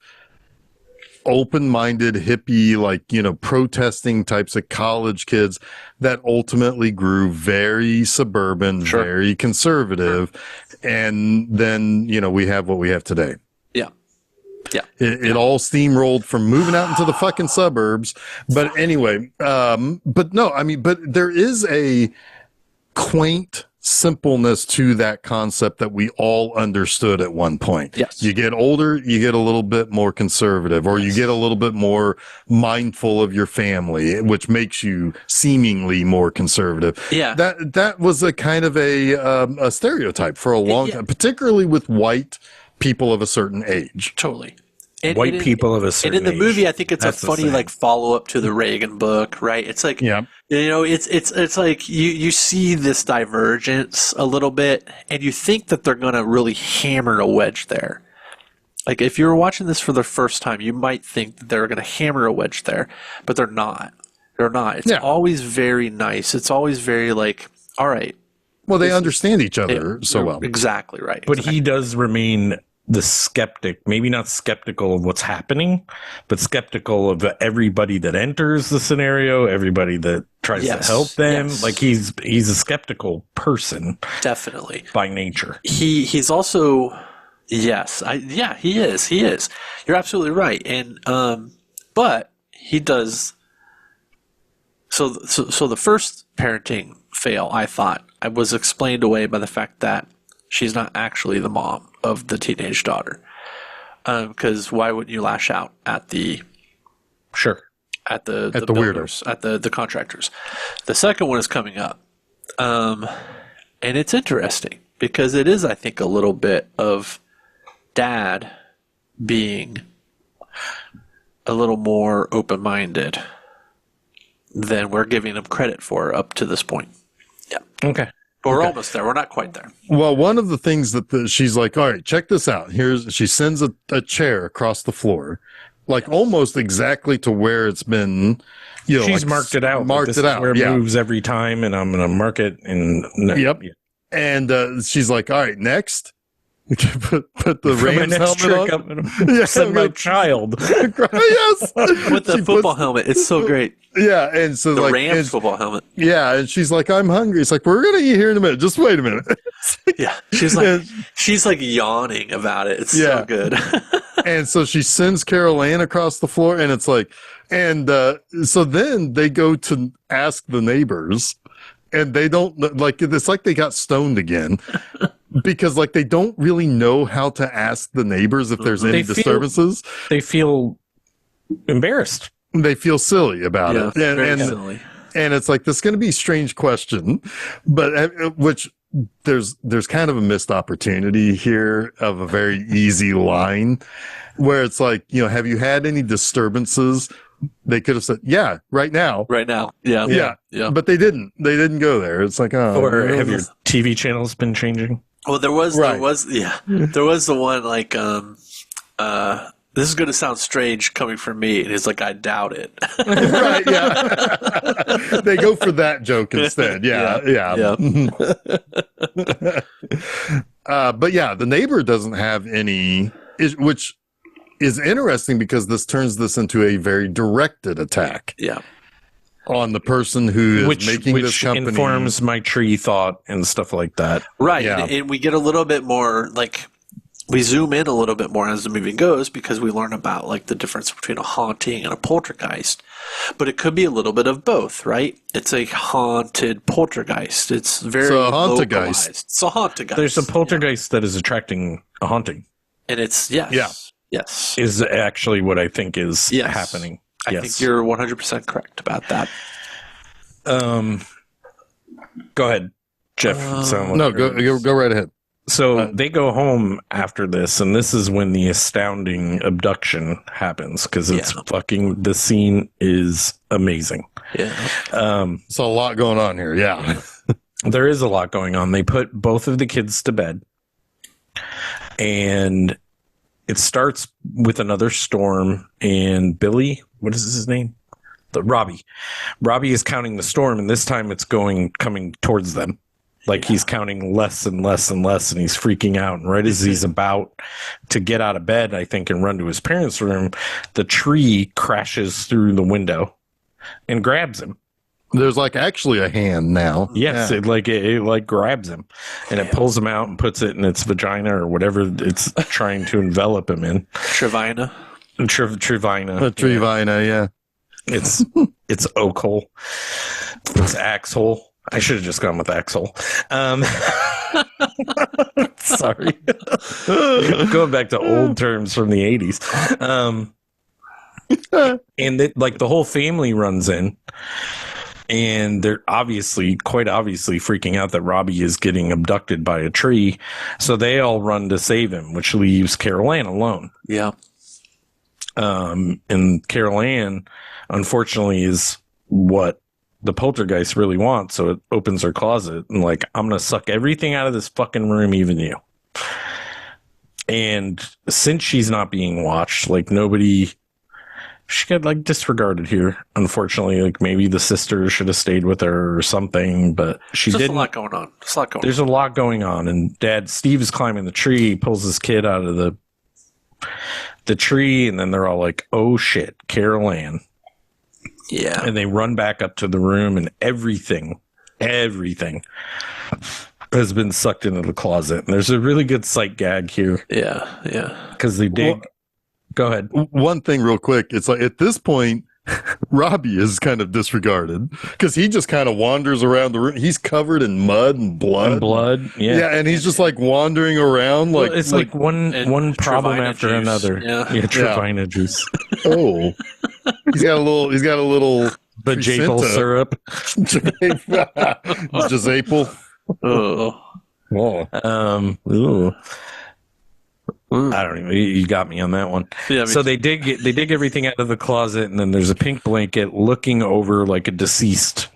open-minded hippie, like, protesting types of college kids that ultimately grew very suburban, very conservative. And then, we have what we have today. Yeah. Yeah. It all steamrolled from moving out into the fucking suburbs. But anyway, but there is a quaint simpleness to that concept that we all understood at one point. Yes. You get older, you get a little bit more conservative, or you get a little bit more mindful of your family, which makes you seemingly more conservative. Yeah. That was a kind of a stereotype for a long time, particularly with white people of a certain age. Totally. White people of a certain And in the movie, I think it's That's a the funny thing. like follow up to the Reagan book, right? It's like, it's like you see this divergence a little bit, and you think that they're going to really hammer a wedge there. Like if you're watching this for the first time, you might think that they're going to hammer a wedge there, but they're not. They're not. It's always very nice. It's always very like, all right. Well, they understand each other so well. Exactly right. But he does remain the skeptic, maybe not skeptical of what's happening, but skeptical of everybody that enters the scenario, everybody that tries to help them. Yes. Like he's a skeptical person. Definitely. By nature. He's also he is. You're absolutely right. And but he does so the first parenting fail, I thought, I was explained away by the fact that she's not actually the mom of the teenage daughter. Because why wouldn't you lash out at the the builders, at the contractors? The second one is coming up. And it's interesting because it is, I think, a little bit of dad being a little more open-minded than we're giving him credit for up to this point. Yeah. Okay. But we're almost there. We're not quite there. Well, one of the things that she's like, all right, check this out. She sends a chair across the floor, like almost exactly to where it's been. She's marked it out. Marked it out. Where it moves every time, and I'm going to mark it. And yep. Yeah. And she's like, all right, next. put the Rams helmet on. Send my child. Yes. With the football helmet. It's so great. Yeah. And so the Rams football helmet. Yeah. And she's like, I'm hungry. It's like, we're going to eat here in a minute. Just wait a minute. Yeah. She's like yawning about it. It's so good. And so she sends Carol Ann across the floor, and it's like, so then they go to ask the neighbors, and they don't, like, it's like they got stoned again. Because like they don't really know how to ask the neighbors if there's any disturbances. They feel embarrassed. they feel silly about Yeah, it. very And silly. and it's like, this is going to be a strange question, but which there's kind of a missed opportunity here of a very easy line where it's like, have you had any disturbances? They could have said, yeah, right now. Right now. Yeah. Yeah. Yeah. But they didn't go there. It's like, oh, Or have your TV channels been changing? Well, there was Right. there was the one like this is going to sound strange coming from me, and it's like, I doubt it. right, yeah. They go for that joke instead. Yeah. But yeah, the neighbor doesn't have any, which is interesting because this turns this into a very directed attack Yeah. on the person who is making this which company. informs my tree thought and stuff like that. Right. Yeah. And we get a little bit more, like, we zoom in a little bit more as the movie goes because we learn about, like, the difference between a haunting and a poltergeist. But it could be a little bit of both, right? It's a haunted poltergeist. It's very So a hauntegeist. localized. It's a hauntegeist. There's a poltergeist that is attracting a haunting. And it's, yes. Yeah. Yes. Is actually what I think is Yes. happening. I think you're 100% correct about that. Go ahead, Jeff. No, go right ahead. So they go home after this, and this is when the astounding abduction happens because it's fucking. The scene is amazing. Yeah. So a lot going on here. Yeah. There is a lot going on. They put both of the kids to bed, and it starts with another storm. And Billy, what is his name? Robbie. Robbie is counting the storm, and this time it's coming towards them. Like he's counting less and less and less, and he's freaking out. And right as he's about to get out of bed, I think, and run to his parents' room, the tree crashes through the window and grabs him. There's like actually a hand now. Yes, Yeah. it grabs him, and it pulls him out and puts it in its vagina or whatever it's trying to envelop him in. Trevina. Trevina. A tree vina, yeah. It's oak hole. It's axe hole. I should have just gone with Axel. Sorry. Going back to old terms from the 80s. And like the whole family runs in, and they're quite obviously freaking out that Robbie is getting abducted by a tree. So they all run to save him, which leaves Carol Ann alone. Yeah. And Carol Ann, unfortunately, is what the poltergeist really wants. So it opens her closet and like, I'm going to suck everything out of this fucking room, even you. And since she's not being watched, like she got like disregarded here. Unfortunately, like maybe the sister should have stayed with her or something, but she didn't. There's a lot going on. There's a lot going on. And Steve is climbing the tree, pulls his kid out of the tree. And then they're all like, oh shit, Carol Ann. Yeah. And they run back up to the room, and everything has been sucked into the closet. And there's a really good sight gag here. Yeah. Yeah. Because they dig. Well, go ahead. One thing real quick. It's like at this point, Robbie is kind of disregarded because he just kind of wanders around the room. He's covered in mud and blood. Yeah. Yeah, and he's just like wandering around like it's like one problem Trevina after juice. another. Yeah. Trevina juice. oh. He's got a little Bajapal syrup. Jazapal. Oh. Ooh. I don't even. You got me on that one. Yeah, so they dig everything out of the closet, and then there's a pink blanket looking over like a deceased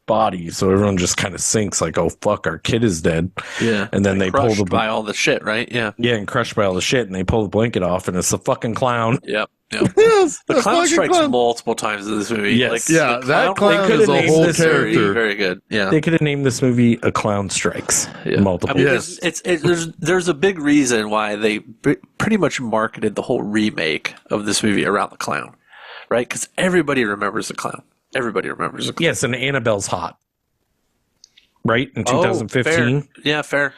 body. So everyone just kind of sinks, like, "Oh fuck, our kid is dead." Yeah. And then they pull by all the shit, right? Yeah. Yeah, and crushed by all the shit, and they pull the blanket off, and it's the fucking clown. Yep. Yep. Yes, The that's clown fucking strikes clown. multiple times in this movie. Yes. Like, Yeah, the that clown they is could've a named whole this character. Very good. Yeah. They could have named this movie "A Clown Strikes." Yeah. Multiple. I mean, Yes. there's a big reason why they pretty much marketed the whole remake of this movie around the clown, right? Because everybody remembers the clown. Everybody remembers the clown. Yes, and Annabelle's hot, right? In 2015. Fair. Yeah, fair.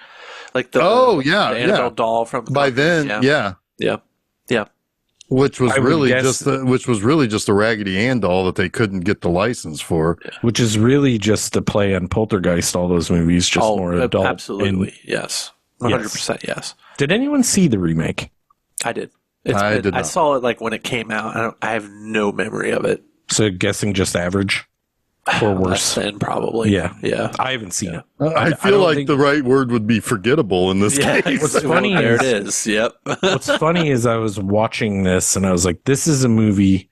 Like the yeah, the Annabelle yeah. doll from the By comics. then, yeah. Which was I would really guess- just a Raggedy Ann doll that they couldn't get the license for. Which is really just a play on Poltergeist. All those movies, just more adult. Absolutely, yes, 100%, yes. Did anyone see the remake? I did. I saw it like when it came out. I have no memory of it. So guessing just average or worse. Less than probably. Yeah. Yeah. I haven't seen it. I feel like the right word would be forgettable in this case. What's funny there is- it is. Yep. What's funny is I was watching this and I was like, this is a movie.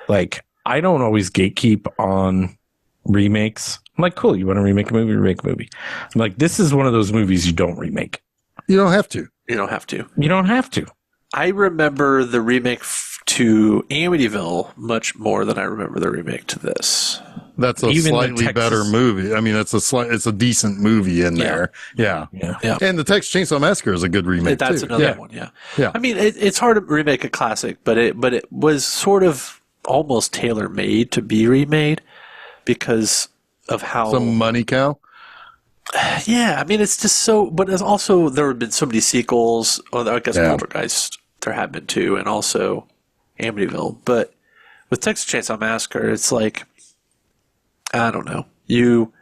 Like, I don't always gatekeep on remakes. I'm like, cool, you want to remake a movie? Remake a movie. I'm like, this is one of those movies you don't remake. You don't have to. You don't have to. You don't have to. I remember the remake to Amityville much more than I remember the remake to this. That's a Even the slightly Texas- better movie. I mean, it's a decent movie in there. Yeah. Yeah. And the Texas Chainsaw Massacre is a good remake That's too. another one. Yeah. Yeah. I mean, it's hard to remake a classic, but it was sort of almost tailor made to be remade because of how. Some money cow. Yeah, I mean, it's just so. But it's also there have been so many sequels. Or I guess Yeah. Poltergeist there have been too, and also Amityville. But with Texas Chainsaw Massacre, it's like I don't know. You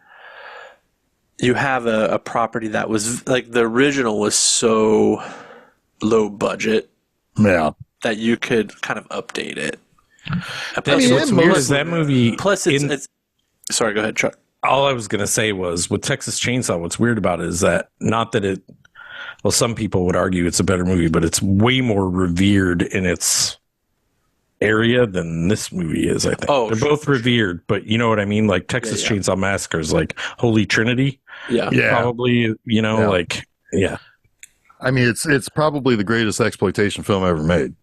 have a property that was like the original was so low budget Yeah. that you could kind of update it. That's what's and weird most- is that movie. Plus, it's sorry. Go ahead, Chuck. All I was going to say was with Texas Chainsaw, what's weird about it is that not that it, well, some people would argue it's a better movie, but it's way more revered in its area than this movie is, I think. Oh, they're both revered, but you know what I mean? Like Texas Yeah. Chainsaw Massacre is like Holy Trinity, Yeah. Yeah. probably, you know, Yeah. like, yeah. I mean, it's probably the greatest exploitation film ever made.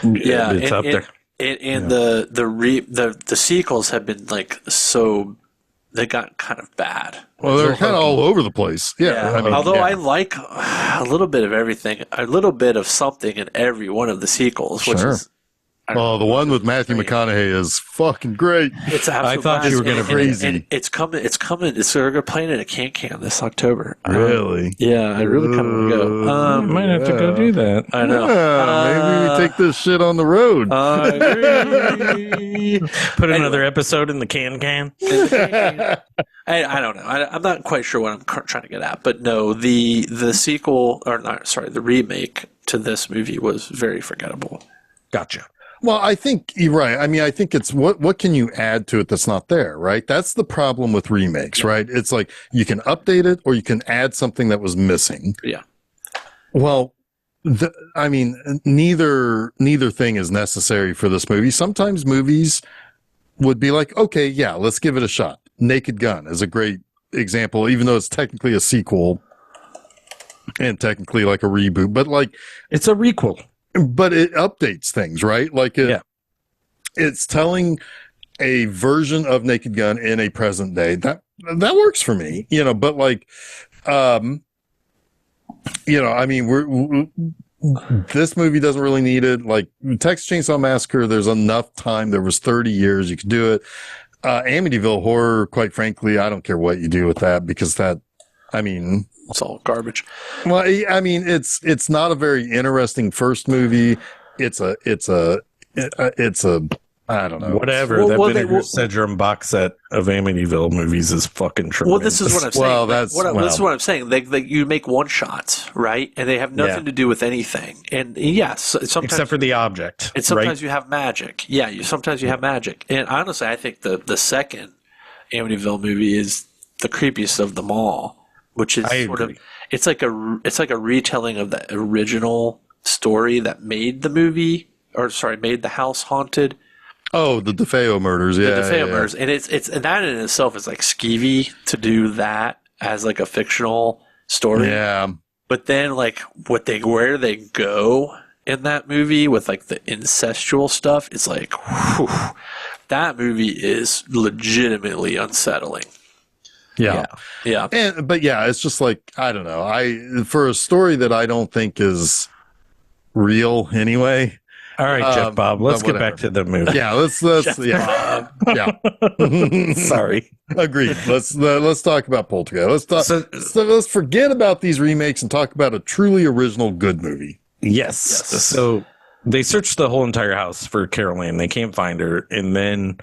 Yeah, It's up there. And the sequels have been like so they got kind of bad. Well, they're kind of all over the place. Yeah. I mean, although yeah. I like a little bit of everything, a little bit of something in every one of the sequels, which Sure. is Oh, the one with Matthew McConaughey is fucking great. it's absolutely. I thought you were gonna crazy. And it's coming. It's coming. They're playing it at Can this October. Really? Yeah, I really kind of want to go. Might have to go do that. I know. Maybe we take this shit on the road. I agree. Put another episode in the can. I don't know. I'm not quite sure what I'm trying to get at, but no, the sequel or not, sorry, the remake to this movie was very forgettable. Gotcha. Well, I think you're right. I mean, I think it's what can you add to it that's not there, right? That's the problem with remakes, right? It's like you can update it or you can add something that was missing. Yeah. Well, I mean, neither thing is necessary for this movie. Sometimes movies would be like, okay, yeah, let's give it a shot. Naked Gun is a great example, even though it's technically a sequel and technically like a reboot, but like It's a requel. but it updates things, right? Like it's telling a version of Naked Gun in a present day. That works for me, you know, but like, you know, I mean, this movie doesn't really need it. Like Texas Chainsaw Massacre, there's enough time. There was 30 years. You could do it. Amityville Horror, quite frankly, I don't care what you do with that because I mean, It's all garbage. well, I mean, it's not a very interesting first movie. It's a I don't know. Whatever. Well, That Vinegar Syndrome box set of Amityville movies is fucking tremendous. Well, this is what I'm saying. Well, This is what I'm saying. They you make one shots, right? And they have nothing to do with anything. And yes, sometimes except for the object. and sometimes you have magic. Yeah, sometimes you have magic. And honestly, I think the second Amityville movie is the creepiest of them all. Which is I sort agree. of it's like a retelling of the original story that made the movie made the house haunted. Oh, the DeFeo murders. Yeah, The DeFeo yeah. murders. And it's and that in itself is like skeevy to do that as like a fictional story. Yeah. But then like where they go in that movie with like the incestual stuff, it's like whew, that movie is legitimately unsettling. Yeah. Yeah. But yeah, it's just like, I don't know. For a story that I don't think is real anyway. All right, Jeff Bob, let's but get back to the movie. Yeah, let's yeah. Yeah. Sorry. Agreed. Let's talk about Poltergeist. Let's forget about these remakes and talk about a truly original good movie. Yes. So they searched the whole entire house for Carol Ann. They can't find her. And then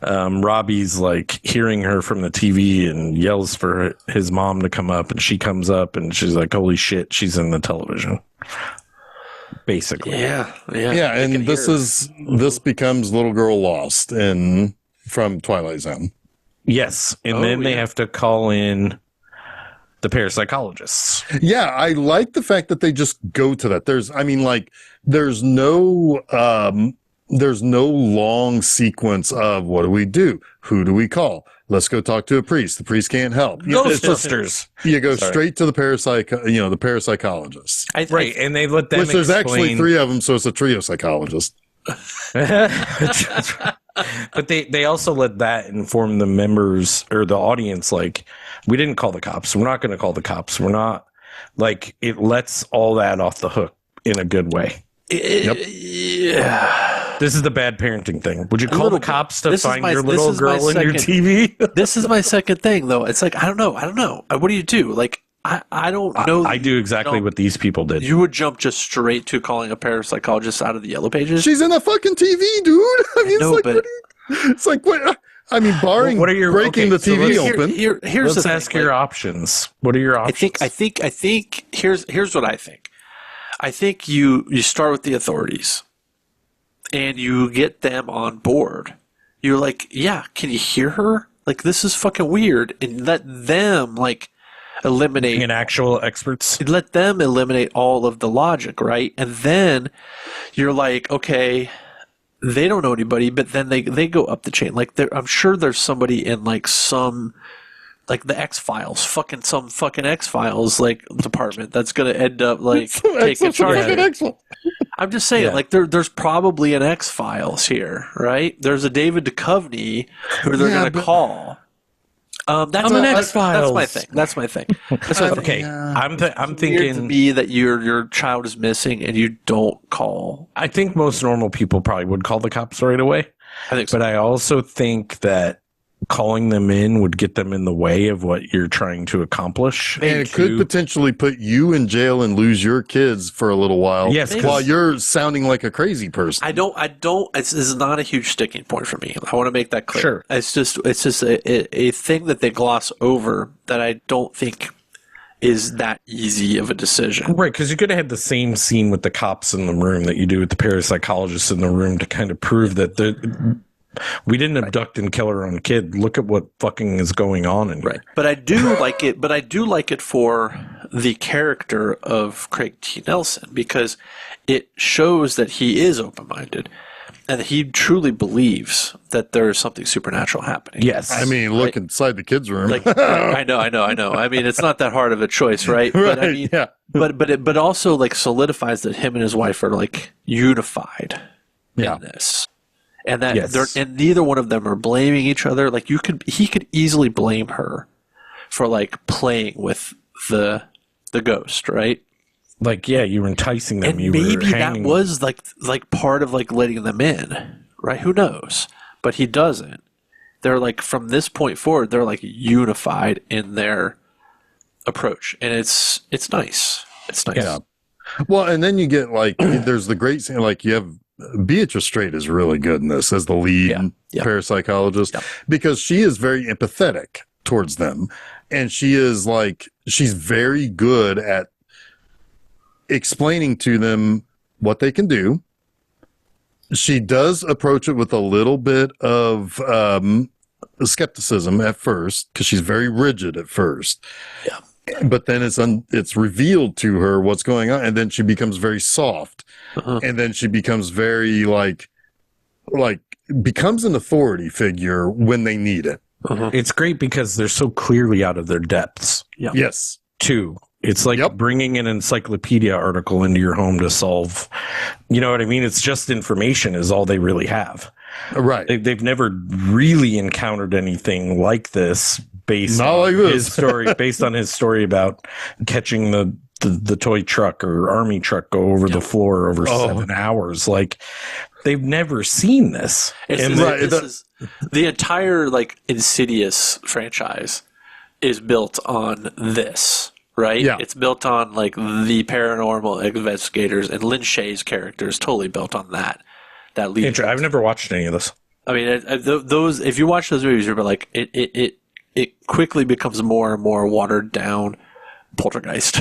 Robbie's like hearing her from the TV and yells for his mom to come up. And she comes up and she's like, holy shit, she's in the television. basically. Yeah. Yeah, I can and this hear. this becomes Little Girl Lost from Twilight Zone. Yes, and then they have to call in the parapsychologists. Yeah, I like the fact that they just go to that. There's no long sequence of what do we do? Who do we call? Let's go talk to a priest. The priest can't help. Ghostbusters. You go straight to the the parapsychologists. Right, and they let them Which there's actually explain. 3 of them, so it's a trio psychologist. But they also let that inform the members or the audience, like, we didn't call the cops. We're not going to call the cops. We're not, like, it lets all that off the hook in a good way. Yeah. This is the bad parenting thing. Would you call the cops to find your this little is my girl in your second- TV? This is my second thing, though. It's like, I don't know. What do you do? Like, I don't know. I do exactly what these people did. You would jump just straight to calling a parapsychologist out of the yellow pages? She's in a fucking TV, dude. I mean, No, but it's like what? I mean, barring what are your- breaking okay, the TV so open. here's Let's the ask thing, your like, options. What are your options? I think here's what I think. I think you start with the authorities and you get them on board. You're like, yeah, can you hear her? Like, this is fucking weird, and let them like eliminate an actual experts. let them eliminate all of the logic, right? And then you're like, okay, they don't know anybody, but then they go up the chain. Like, I'm sure there's somebody in like some, like the X-Files, some fucking X-Files like department that's gonna end up like taking charge of it. I'm just saying, like, there's probably an X-Files here, right? There's a David Duchovny who they're gonna call. That's an X-Files. That's my thing. Okay, I'm Weird to thinking. me that your child is missing and you don't call. I think most normal people probably would call the cops right away. I think so. But I also think that calling them in would get them in the way of what you're trying to accomplish. And it could potentially put you in jail and lose your kids for a little while. Yes, while you're sounding like a crazy person. I don't. This is not a huge sticking point for me. I want to make that clear. Sure. It's just a thing that they gloss over that I don't think is that easy of a decision. Right, because you could have had the same scene with the cops in the room that you do with the parapsychologists in the room to kind of prove that we didn't abduct and kill our own kid. Look at what fucking is going on in here. But I do like it. But I do like it for the character of Craig T. Nelson, because it shows that he is open-minded and he truly believes that there is something supernatural happening. Yes. I mean, look inside the kids' room. Like, I know. I mean, it's not that hard of a choice, right? But I mean, yeah. but also like solidifies that him and his wife are like unified Yeah. in this. And that Yes. and neither one of them are blaming each other. Like, he could easily blame her for like playing with the ghost, right? Like, yeah, you were enticing them. And You were maybe that hanging. was like part of like letting them in, right? Who knows? But he doesn't. They're like, from this point forward, they're like unified in their approach, and it's nice. It's nice. Yeah. Well, and then you get like, there's the great scene, like you have Beatrice Straight is really good in this as the lead parapsychologist because she is very empathetic towards them. And she's very good at explaining to them what they can do. She does approach it with a little bit of skepticism at first because she's very rigid at first. Yeah. But then it's revealed to her what's going on, and then she becomes very soft, and then she becomes very like becomes an authority figure when they need it. It's great because they're so clearly out of their depths. Yeah. Yes. Too. It's like bringing an encyclopedia article into your home to solve. You know what I mean? It's just information is all they really have. Right. They've never really encountered anything like this based Not on like this. his story. Based on his story about catching the toy truck or army truck go over the floor over 7 hours. Like, they've never seen this. This is the entire like Insidious franchise is built on this, right? Yeah. It's built on like the paranormal investigators, and Lin Shaye's character is totally built on that lead. I've never watched any of this. I mean, those, if you watch those movies, you're like, it quickly becomes more and more watered down, Poltergeist.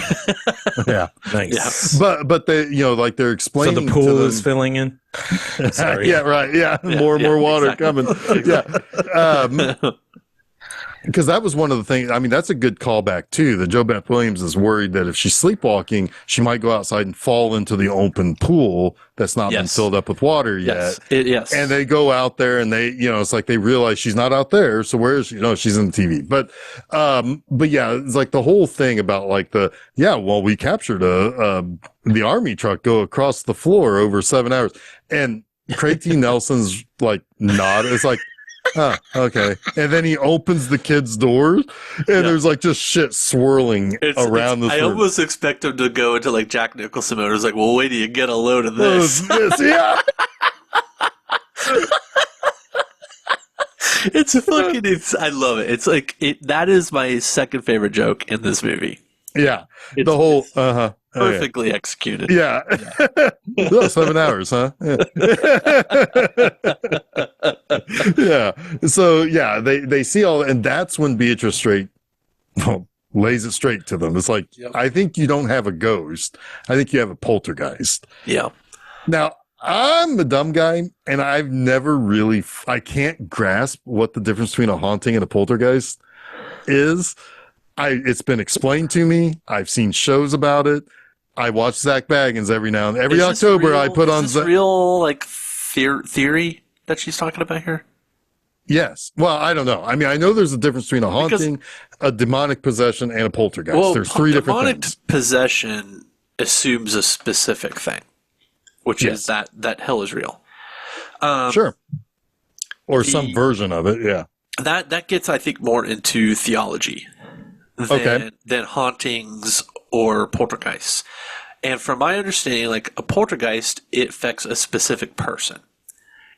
Yeah. Nice. But they, like they're So explaining the pool to is filling in. Sorry. yeah, right. Yeah. More and more water exactly. coming. Yeah. Because that was one of the things. I mean, that's a good callback too. That Joe Beth Williams is worried that if she's sleepwalking, she might go outside and fall into the open pool that's not been filled up with water yet. Yes. And they go out there and they, it's like they realize she's not out there. So where is she? She's in the TV. But yeah, it's like the whole thing about like we captured the army truck go across the floor over 7 hours. And Craig T. Nelson's like nod. It's like, oh, okay. And then he opens the kid's doors, and there's like just shit swirling around the. I almost expect him to go into like Jack Nicholson mode. It's like, well, wait till you get a load of this. Yeah. I love it. It's like that is my second favorite joke in this movie. Yeah. It's the whole perfectly executed. Yeah. 7 hours, huh? Yeah. So yeah, they see all, and that's when Beatrice Straight lays it straight to them. It's like, I think you don't have a ghost. I think you have a poltergeist. Yeah. Now, I'm a dumb guy, and I've never really, I can't grasp what the difference between a haunting and a poltergeist is. It's been explained to me. I've seen shows about it. I watch Zach Baggins every now and every October. I put on real like theory that she's talking about here. Yes. Well, I don't know. I mean, I know there's a difference between a haunting, a demonic possession, and a poltergeist. Well, there's three different things. Demonic possession assumes a specific thing, which is that hell is real. Sure. Or some version of it. Yeah. That gets, I think, more into theology than hauntings or poltergeists. And from my understanding, like a poltergeist, it affects a specific person.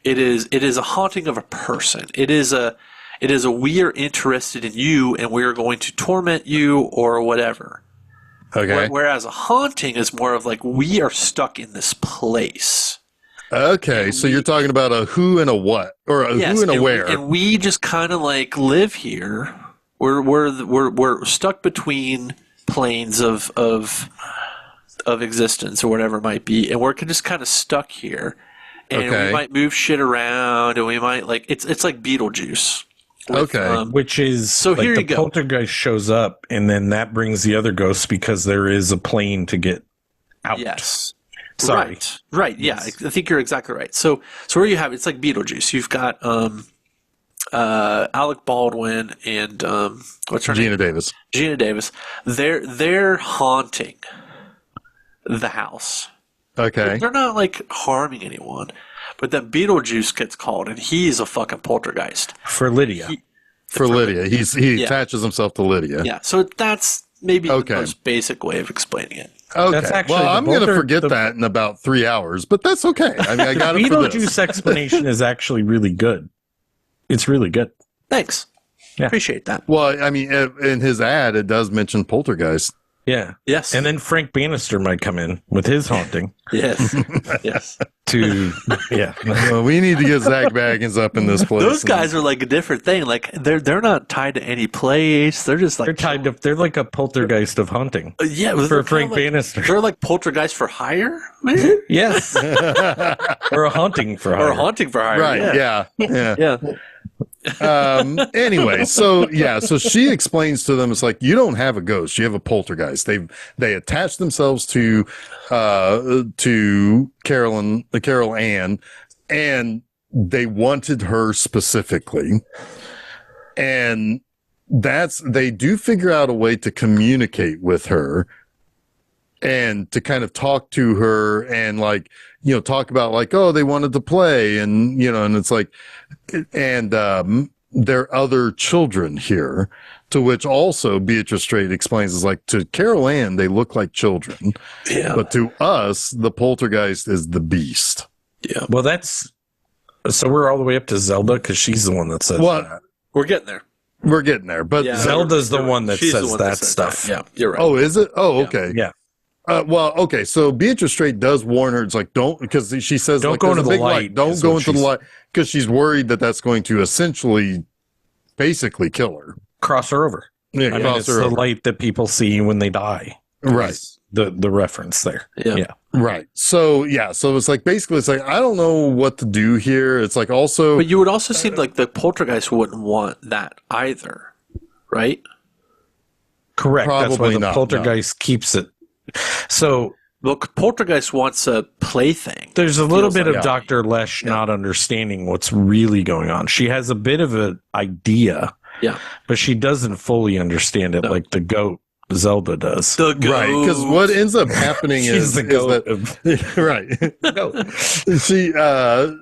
It is a haunting of a person. It is a we are interested in you and we are going to torment you or whatever. Okay. Whereas a haunting is more of like we are stuck in this place. Okay, so you're talking about a who and a what, or a who and a where, and we just kind of like live here. We're stuck between planes of existence or whatever it might be, and we're just kind of stuck here. And we might move shit around, and we might like it's like Beetlejuice. Which is so like here the poltergeist shows up, and then that brings the other ghosts because there is a plane to get out. Yes. Sorry. Right. Yeah, yes. I think you're exactly right. So where you have it's like Beetlejuice. You've got Alec Baldwin and what's her name? Gina Davis. They're haunting the house. Okay. They're not like harming anyone, but then Beetlejuice gets called, and he's a fucking poltergeist for Lydia. Lydia, he attaches himself to Lydia. Yeah. So that's maybe the most basic way of explaining it. Okay. That's actually I'm going to forget that in about 3 hours, but that's okay. I mean, I got it for this. Beetlejuice explanation is actually really good. It's really good. Thanks. Yeah. Appreciate that. Well, I mean, in his ad, it does mention poltergeist. Yeah. Yes. And then Frank Bannister might come in with his haunting. Yes. Yes. Well, we need to get Zach Baggins up in this place. Those guys are like a different thing. Like they're not tied to any place. They're just like they're like a poltergeist of haunting. For Frank Bannister. They're like poltergeist for hire, man. Yes. Or a haunting for hire. Or a haunting for hire. Right. Yeah. Anyway, so she explains to them, it's like, you don't have a ghost, you have a poltergeist. They attach themselves to Carol Ann, and they wanted her specifically, and they do figure out a way to communicate with her and to kind of talk to her and like, talk about like, oh, they wanted to play, and and it's like, and there are other children here, to which also Beatrice Straight explains is like, to Carol Ann, they look like children, but to us, the poltergeist is the beast. Yeah. Well, so we're all the way up to Zelda because she's the one that says that. We're getting there. But Zelda's the one that says that stuff. Yeah, you're right. Oh, is it? Oh, okay. Yeah. Okay. So Beatrice Straight does warn her. It's like, don't, because she says, don't go into the light. Don't go into the light, because she's worried that that's going to essentially, basically kill her. Cross her over. Yeah, I mean, cross it's her the over. light that people see when they die. Right. Is the reference there. Yeah. Right. So so it's like basically it's like I don't know what to do here. It's like also But you would also seem like the Poltergeist wouldn't want that either, right? Correct. That's why Probably the not, poltergeist keeps it. So Look, Poltergeist wants a plaything. there's a little Feels bit like- of Dr. Lesh not understanding what's really going on. She has a bit of an idea, but she doesn't fully understand it like the goat Zelda does. The goat. right, because what ends up happening She's the goat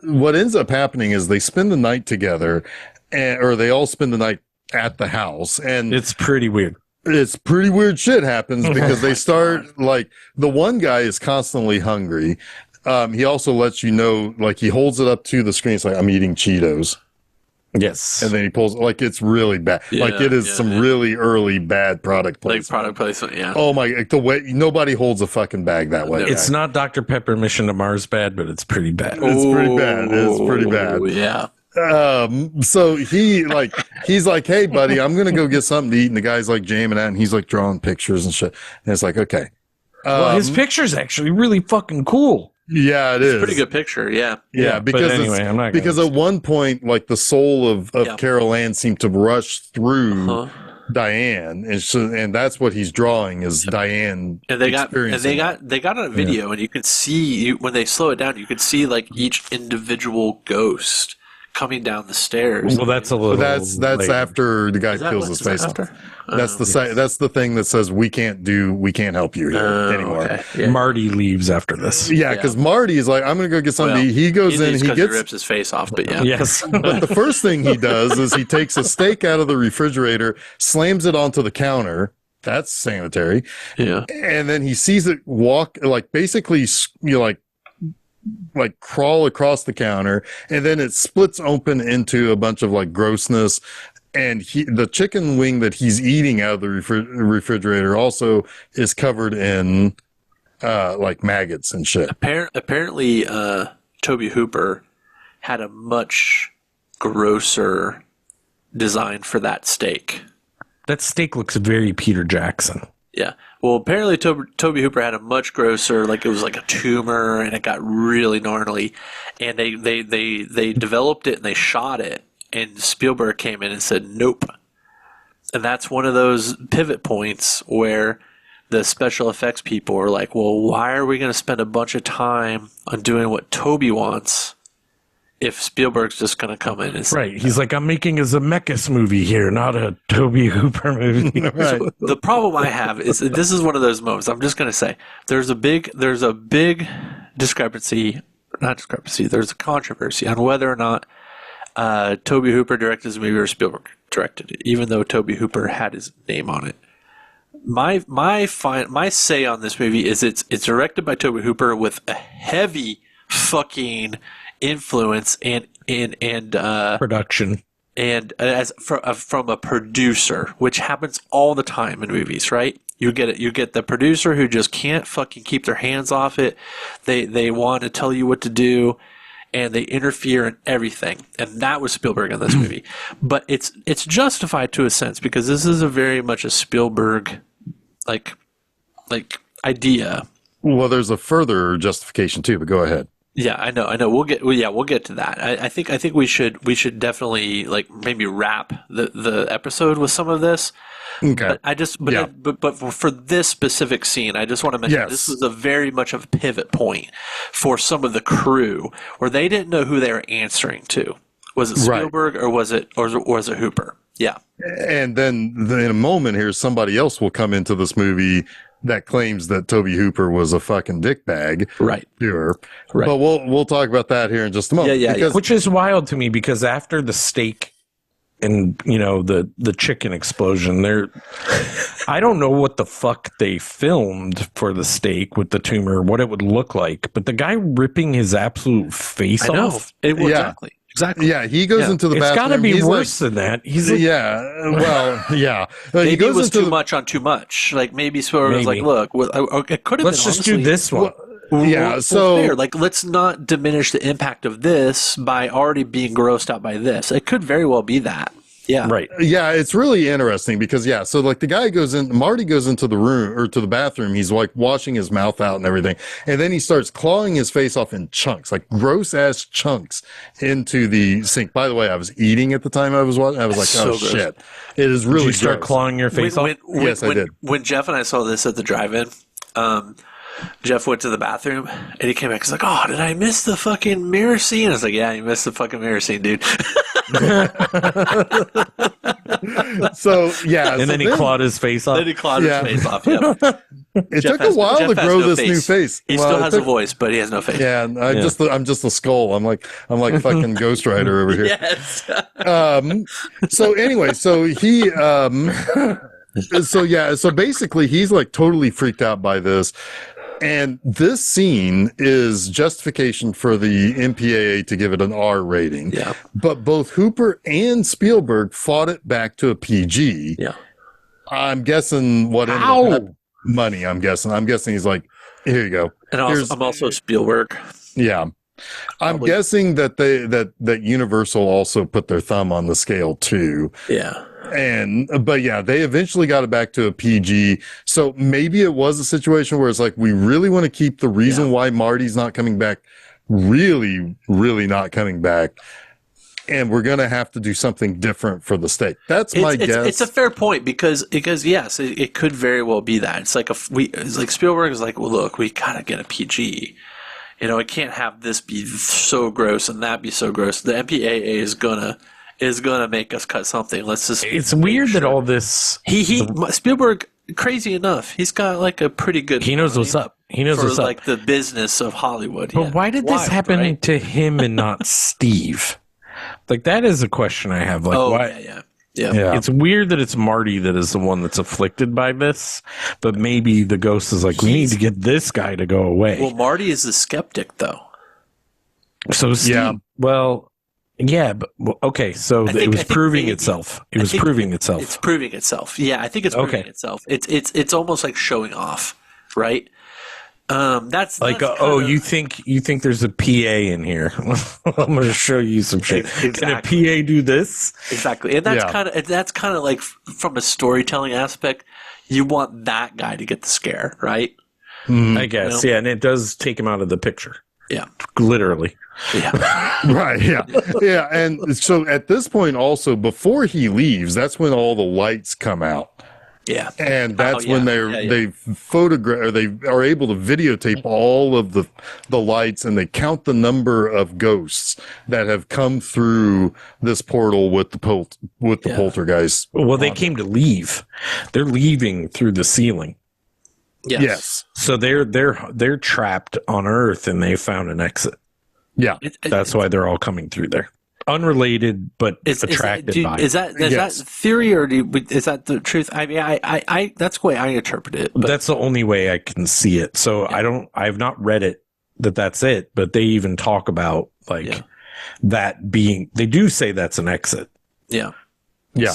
what ends up happening is they spend the night together, or they all spend the night at the house, and It's pretty weird. it's pretty weird shit happens because they start like the one guy is constantly hungry. He also lets you know, like he holds it up to the screen. It's like, I'm eating Cheetos. Yes. And then he pulls, like, it's really bad. Like it is some really early bad product placement. Like product placement, yeah. Oh my, like the way nobody holds a fucking bag that way. It's not Dr. Pepper Mission to Mars bad, but it's pretty bad. It's pretty bad. It's pretty bad. Yeah. So he's like, hey buddy, I'm gonna go get something to eat, and the guy's like jamming out, and he's like drawing pictures and shit, and it's like, okay, Well, his picture's actually really fucking cool. yeah, it is Pretty good picture, yeah. yeah, because but anyway, I'm not because gonna at one point, like the soul of Carol Ann seemed to rush through Diane, and that's what he's drawing is Diane. And they got a video, and you can see when they slow it down, you can see like each individual ghost coming down the stairs. Well, that's a little. That's later. after the guy peels his face off. That's the thing that says we can't help you here anymore. Okay. Yeah. Marty leaves after this. Yeah, because Marty is like, I'm gonna go get something to eat. He goes in, he rips his face off, but yeah. Yes. But the first thing he does is he takes a steak out of the refrigerator, slams it onto the counter. That's sanitary. Yeah. And then he sees it walk, like basically, like crawl across the counter, and then it splits open into a bunch of like grossness. And the chicken wing that he's eating out of the refrigerator also is covered in like maggots and shit. Apparently, Tobe Hooper had a much grosser design for that steak. That steak looks very Peter Jackson. Yeah. Well, apparently Tobe Hooper had a much grosser, like it was like a tumor, and it got really gnarly. And they developed it and they shot it, and Spielberg came in and said nope. And that's one of those pivot points where the special effects people are like, well, why are we going to spend a bunch of time on doing what Tobe wants if Spielberg's just going to come in and say, right? He's like, I'm making a Zemeckis movie here, not a Tobe Hooper movie. Right. So the problem I have is this is one of those moments. I'm just going to say there's a big discrepancy, not discrepancy. There's a controversy on whether or not Tobe Hooper directed this movie or Spielberg directed it, even though Tobe Hooper had his name on it. My say on this movie is it's directed by Tobe Hooper with a heavy fucking influence and Production. and from a producer, which happens all the time in movies, right? You get the producer who just can't fucking keep their hands off it. They want to tell you what to do, and they interfere in everything. And that was Spielberg in this movie. But it's justified to a sense because this is a very much a Spielberg like idea. Well, there's a further justification too, but go ahead. Yeah, I know. We'll get to that. I think we should definitely like maybe wrap the episode with some of this. Okay. But for this specific scene, I just want to mention this was a very much of a pivot point for some of the crew where they didn't know who they were answering to. Was it Spielberg or was it Hooper? Yeah. And then in a moment here, somebody else will come into this movie that claims that Tobe Hooper was a fucking dickbag. Right. Sure. Right. But we'll talk about that here in just a moment. Yeah. Which is wild to me because after the steak and the chicken explosion, I don't know what the fuck they filmed for the steak with the tumor, what it would look like, but the guy ripping his absolute face off. Exactly. Yeah, he goes into the bathroom. It's got to be worse than that. He's like, Maybe he goes it was into too much on too much. Like maybe Spielberg was like, look, it could have been. Let's just do this one. Fair. Like, let's not diminish the impact of this by already being grossed out by this. It could very well be that. Yeah. Right. Yeah, it's really interesting because so like the guy Marty goes into the room or to the bathroom. He's like washing his mouth out and everything. And then he starts clawing his face off in chunks, like gross ass chunks into the sink. By the way, I was eating at the time I was watching. I was like, So oh gross. shit. It is really Did you start gross. clawing your face off? Yes, I did. When Jeff and I saw this at the drive-in, Jeff went to the bathroom and he came back. He's like, "Oh, did I miss the fucking mirror scene?" I was like, "Yeah, you missed the fucking mirror scene, dude." So and then he clawed his face off. Then he clawed his face off. Yep. It Jeff took a while to Jeff has grow no this face. new face. He Well, still it has a took- voice, but he has no face. Yeah, I'm just a skull. I'm like fucking Ghost Rider over here. Yes. So anyway, so he so basically he's like totally freaked out by this. And this scene is justification for the MPAA to give it an R rating. Yeah. But both Hooper and Spielberg fought it back to a PG. Yeah. I'm guessing what ended up money, I'm guessing he's like, here you go. And I'm also Spielberg. Yeah. I'm Probably. guessing that that Universal also put their thumb on the scale too. Yeah. But they eventually got it back to a PG. So maybe it was a situation where it's like, we really want to keep the reason why Marty's not coming back, really, really not coming back. And we're going to have to do something different for the stake. That's my guess. It's a fair point because yes, it could very well be that. It's like it's like Spielberg is like, well, look, we gotta get a PG. You know, it can't have this be so gross and that be so gross. The MPAA is gonna make us cut something. Let's just. It's weird that all this. Spielberg, crazy enough, he's got like a pretty good. He knows what's up. He knows what's up. Like the business of Hollywood. But why did this happen to him and not Steve? Like, that is a question I have. Like, why? Yeah. It's weird that it's Marty that is the one that's afflicted by this, but maybe the ghost is like, we need to get this guy to go away. Well, Marty is the skeptic, though. So Steve, but okay. So it was proving itself. It was proving itself. It's proving itself. Yeah, I think it's proving itself. It's almost like showing off, right? That's like, you think there's a PA in here? I'm going to show you some shit. Exactly. Can a PA do this? Exactly, and that's kind of like from a storytelling aspect, you want that guy to get the scare, right? I guess, and it does take him out of the picture. Yeah, literally. Yeah, right. Yeah, and so at this point, also before he leaves, that's when all the lights come out. Yeah, and that's when they photograph, or they are able to videotape all of the lights, and they count the number of ghosts that have come through this portal with the poltergeist. Well, they came to leave. They're leaving through the ceiling. Yes. So they're trapped on Earth, and they found an exit. Yeah, that's why they're all coming through there. Unrelated, but attracted by. Is that theory, or is that the truth? I mean, I that's the way I interpret it. But. That's the only way I can see it. So I've not read it that's it, but they even talk about that being. They do say that's an exit. Yeah. Yeah.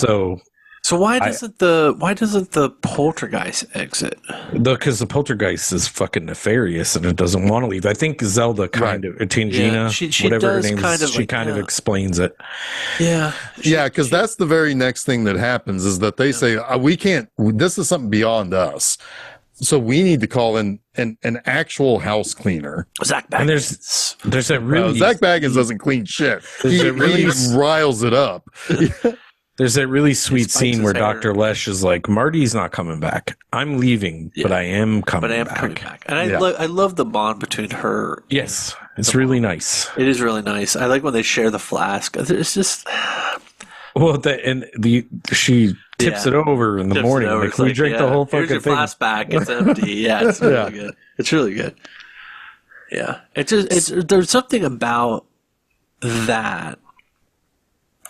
So why doesn't the poltergeist exit? Because the poltergeist is fucking nefarious and it doesn't want to leave. I think Zelda kind of Tangina, she whatever her does name is, she kind of explains it. Yeah, because that's the very next thing that happens is that they say we can't. This is something beyond us. So we need to call in an actual house cleaner. Zach Baggins. And there's a really Zach Baggins doesn't clean shit. He riles it up. There's that really sweet scene where Dr. Lesh is like, Marty's not coming back. I'm leaving, but I am coming back. And I love the bond between her. Yes, it's really nice. It is really nice. I like when they share the flask. It's just... Well, she tips it over in the morning. Like, we drink the whole fucking thing. Here's your flask back. It's empty. Yeah, it's really good. It's really good. Yeah. There's something about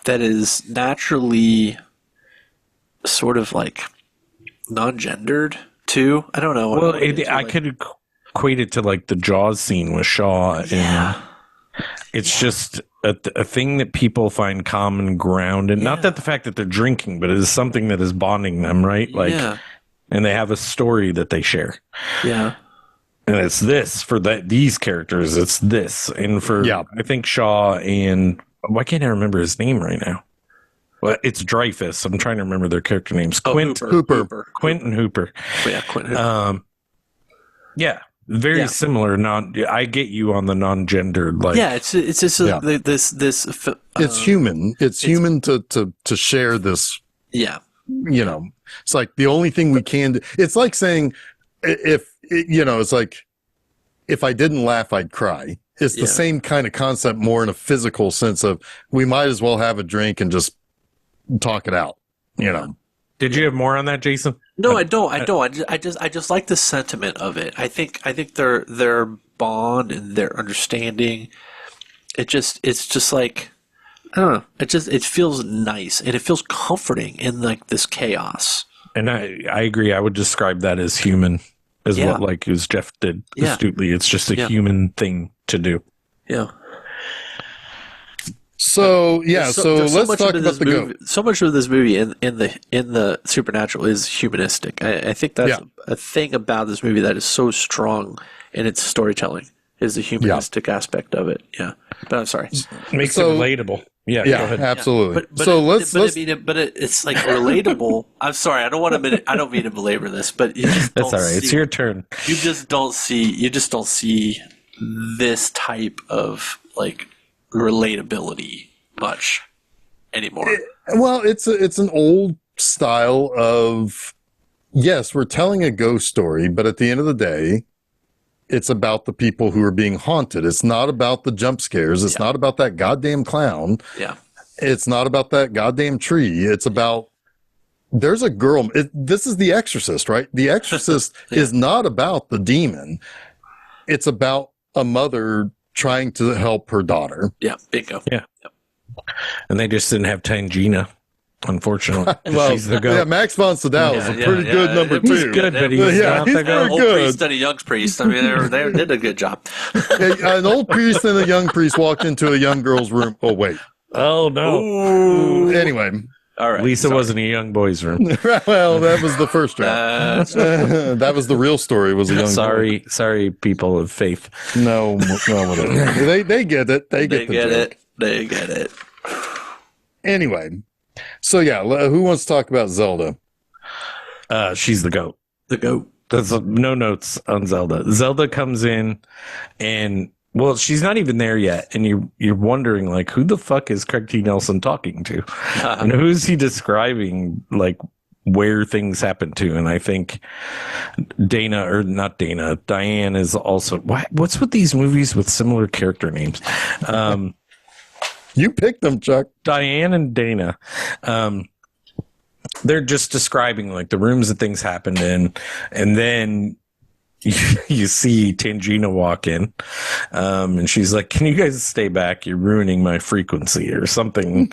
that is naturally sort of like non-gendered too. I don't know. Well, I could equate it to like the Jaws scene with Shaw. Yeah. And it's just a thing that people find common ground. And not that the fact that they're drinking, but it is something that is bonding them, right? Like, and they have a story that they share. Yeah. And it's this for these characters. It's this. And for, I think Shaw and... Why can't I remember his name right now? Well, it's Dreyfus. I'm trying to remember their character names. Hooper. Quentin Hooper. Yeah, Quentin Hooper. Yeah, very similar. I get you on the non-gendered. Like, yeah, it's just this. It's human. It's human to share this. Yeah, You know, it's like the only thing we can do. It's like saying, it's like if I didn't laugh, I'd cry. It's the same kind of concept, more in a physical sense of we might as well have a drink and just talk it out. You know. Did you have more on that, Jason? No, I don't. I just like the sentiment of it. I think their bond and their understanding. It's just like, I don't know. It feels nice and it feels comforting in like this chaos. And I agree. I would describe that as human, as as Jeff did astutely. It's just a human thing to do. Yeah. So let's talk about the goat. So much of this movie in the supernatural is humanistic. I think that's a thing about this movie that is so strong in its storytelling is the humanistic aspect of it. Yeah, but I'm sorry, makes it relatable. Yeah, go ahead. Absolutely. It's like relatable. I'm sorry, I don't mean to belabor this, but you just that's all right. It's your turn. You just don't see this type of like relatability much anymore. It's an old style of, yes, we're telling a ghost story, but at the end of the day, it's about the people who are being haunted. It's not about the jump scares. It's not about that goddamn clown. Yeah. It's not about that goddamn tree. It's about, there's a girl. This is The Exorcist, right? The Exorcist is not about the demon. It's about a mother trying to help her daughter. Yeah, bingo. Yeah. Yep. And they just didn't have Tangina, unfortunately. She's the goat. Yeah, Max von Sydow is a pretty good number two. He's good, but he's not the goat. Old priest and a young priest. I mean, they did a good job. An old priest and a young priest walked into a young girl's room. Oh, wait. Oh, no. Ooh. Anyway. All right. Lisa wasn't a young boy's room. Well, that was the first round. That was the real story. Was a young. Sorry, people of faith. No, whatever. They get it. They get it. They get it. Anyway, so who wants to talk about Zelda? She's the goat. The goat. There's no notes on Zelda. Zelda comes in and. Well, she's not even there yet, and you're wondering, like, who the fuck is Craig T. Nelson talking to? And who's he describing, like, where things happen to? And I think Diane is also... What's with these movies with similar character names? You picked them, Chuck. Diane and Dana. They're just describing, like, the rooms that things happened in, and then... You see Tangina walk in, and she's like, "Can you guys stay back? You're ruining my frequency," or something.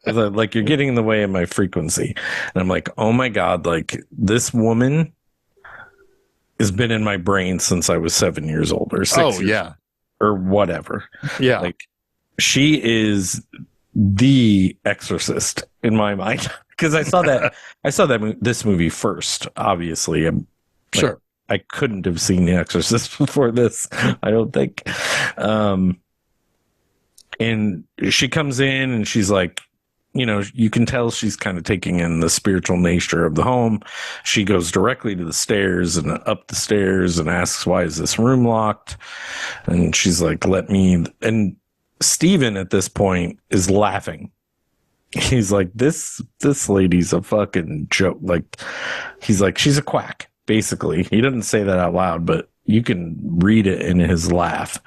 Like, you're getting in the way of my frequency. And I'm like, oh my God, like, this woman has been in my brain since I was 7 years old or 6 years or whatever. Yeah. Like, she is the Exorcist in my mind. Because I saw this movie first, obviously. Sure. I couldn't have seen The Exorcist before this, I don't think. And she comes in and she's like, you can tell she's kind of taking in the spiritual nature of the home. She goes directly to the stairs and up the stairs and asks, why is this room locked? And she's like, let me. And Steven at this point is laughing. He's like, this lady's a fucking joke. Like, he's like, she's a quack. Basically, he doesn't say that out loud, but you can read it in his laugh.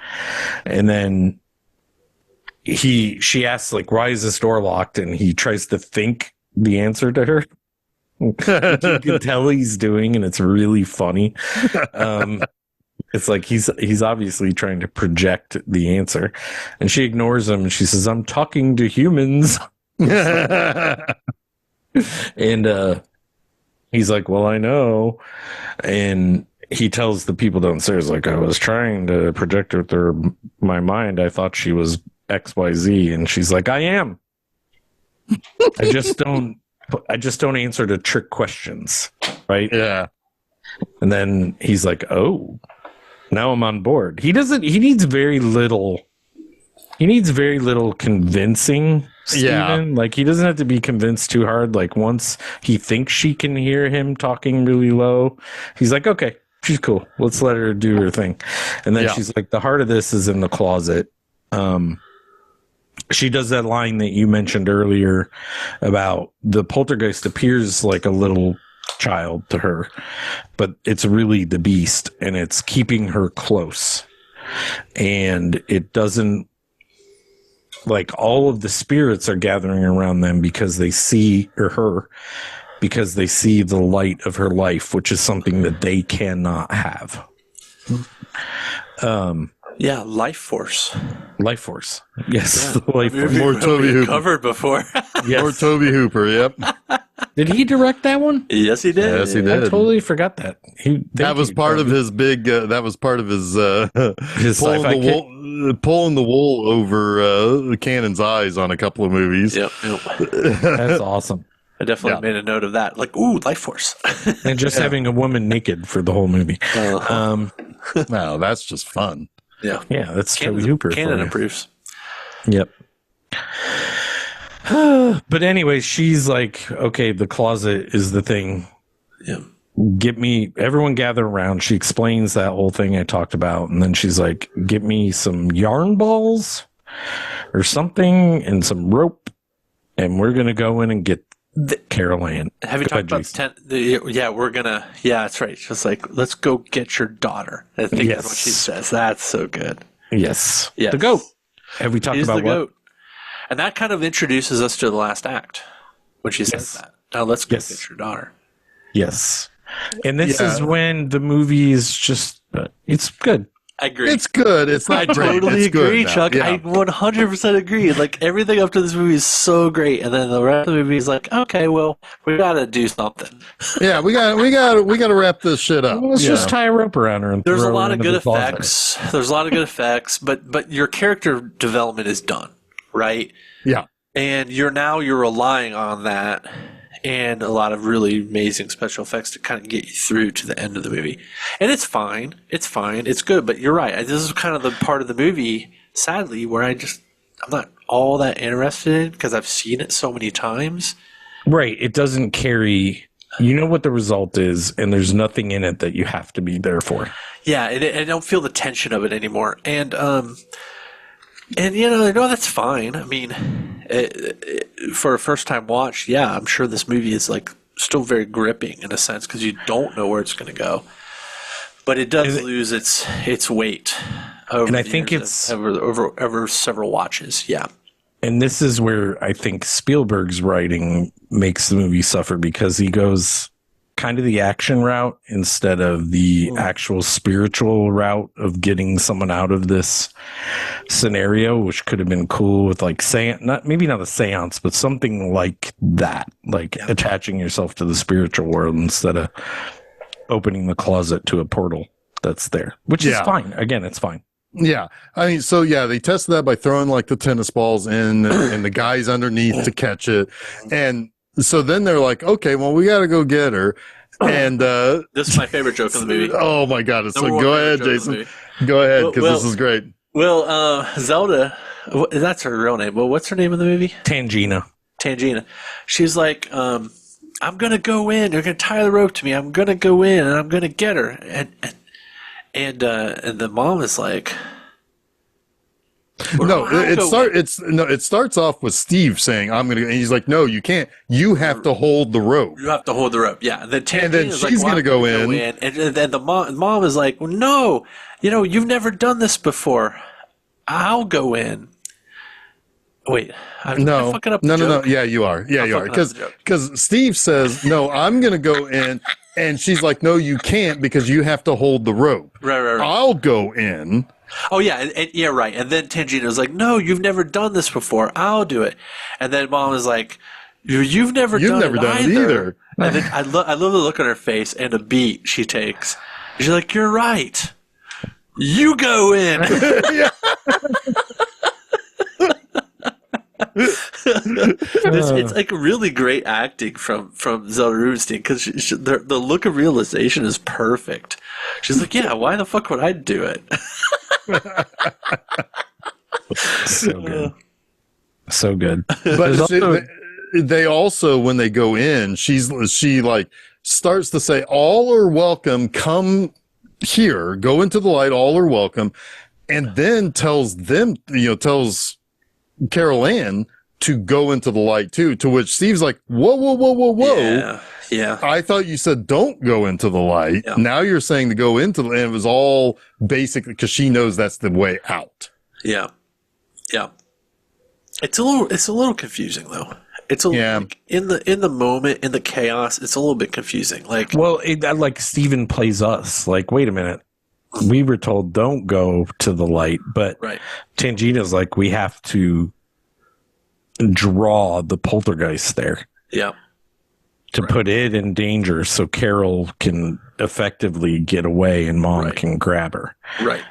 And then she asks, like, why is this door locked? And he tries to think the answer to her. You can tell he's doing, and it's really funny. It's like he's obviously trying to project the answer. And she ignores him, and she says, I'm talking to humans. And he's like, well, I know. And he tells the people downstairs, like, I was trying to project her through my mind. I thought she was XYZ. And she's like, I am. I just don't answer to trick questions. Right. Yeah. And then he's like, oh, now I'm on board. He needs very little He needs very little convincing, Steven. Yeah. Like, he doesn't have to be convinced too hard. Like, once he thinks she can hear him talking really low, he's like, okay, she's cool. Let's let her do her thing. And then she's like, the heart of this is in the closet. She does that line that you mentioned earlier about the poltergeist appears like a little child to her, but it's really the beast, and it's keeping her close. And it doesn't, like, all of the spirits are gathering around them because they see because they see the light of her life, which is something that they cannot have. Yeah, life force. Life force. Yes. Yeah. Life force. More Tobe Hooper. Covered before. Yes. More Tobe Hooper. Yep. Did he direct that one? Yes, he did. Yes, he I did. totally forgot that. That was part of his big. That was part of his sci-fi pulling the wool over Cannon's eyes on a couple of movies. Yep. That's awesome. I definitely made a note of that. Like, ooh, life force. And just having a woman naked for the whole movie. No, that's just fun. Yeah. Yeah, that's Tobe Hooper. Cannon approves. Yep. But anyway, she's like, okay, the closet is the thing. Yeah. Everyone gather around. She explains that whole thing I talked about. And then she's like, get me some yarn balls or something and some rope. And we're going to go in and get Carol Ann. Have you talked about we're gonna. Yeah, that's right. She's like, let's go get your daughter. I think that's what she says. That's so good. Yes. The goat. Have we talked about the what? Goat. And that kind of introduces us to the last act when she says that. Now let's go get your daughter. Yes. And this is when the movie is just, it's good. I agree. It's good. It's not great. Totally it's agree, good Chuck. yeah. I 100% agree. Like, everything up to this movie is so great, and then the rest of the movie is like, okay, well, we gotta do something. Yeah, we got to wrap this shit up. Let's just tie a rope around her. And There's a throw lot her of into good the closet. effects. There's a lot of good effects, but your character development is done, right? Yeah. And you're relying on that and a lot of really amazing special effects to kind of get you through to the end of the movie. And it's fine. It's fine. It's good. But you're right. This is kind of the part of the movie, sadly, where I'm not all that interested in because I've seen it so many times. Right. It doesn't carry, you know what the result is, and there's nothing in it that you have to be there for. Yeah. And I don't feel the tension of it anymore. And no, that's fine. I mean, for a first-time watch, yeah, I'm sure this movie is like still very gripping in a sense because you don't know where it's going to go, but it does lose its weight. And I think it's over several watches. Yeah, and this is where I think Spielberg's writing makes the movie suffer because he goes kind of the action route instead of the actual spiritual route of getting someone out of this scenario, which could have been cool with like maybe not a seance, but something like that, like attaching yourself to the spiritual world instead of opening the closet to a portal that's there, which is fine. Again, it's fine. Yeah. I mean, so they tested that by throwing like the tennis balls in and the guys underneath to catch it. And so then they're like, okay, well, we got to go get her. And this is my favorite joke in the movie. Oh my God. It's like, go ahead, Jason. Go ahead, because this is great. Well, Zelda, that's her real name. Well, what's her name in the movie? Tangina. She's like, I'm going to go in. You're going to tie the rope to me. I'm going to go in and I'm going to get her. And the mom is like, it starts off with Steve saying, I'm going to, and he's like, no, you can't. You have to hold the rope. You have to hold the rope. Yeah. And then she's going to go in. And then the mom is like, well, no, you've never done this before. I'll go in. Wait, I'm fucking up the joke. No. Yeah, you are. Yeah, you are. Because Steve says, no, I'm going to go in. And she's like, no, you can't because you have to hold the rope. Right. I'll go in. Oh, yeah. Yeah, right. And then Tangina's like, no, you've never done this before. I'll do it. And then mom is like, you've never done it either. And then I love the look on her face and the beat she takes. She's like, you're right. You go in. It's like really great acting from Zelda Rubinstein because the look of realization is perfect. She's like, yeah, why the fuck would I do it? So good. So good. But also, they also, when they go in, she like starts to say, all are welcome, come here, go into the light, all are welcome, and then tells them, tells Carol Ann to go into the light too, to which Steve's like, whoa, whoa, whoa, whoa, whoa. Yeah. I thought you said don't go into the light. Yeah. Now you're saying to go into the, and it was all basically because she knows that's the way out. Yeah. Yeah. It's a little confusing though. It's a like, in the moment, in the chaos, it's a little bit confusing. Like, well, like Steven plays us. Like, wait a minute. We were told don't go to the light, but right. Tangina's like, we have to draw the poltergeist there. Yeah. To put it in danger so Carol can effectively get away and Mom can grab her. Right.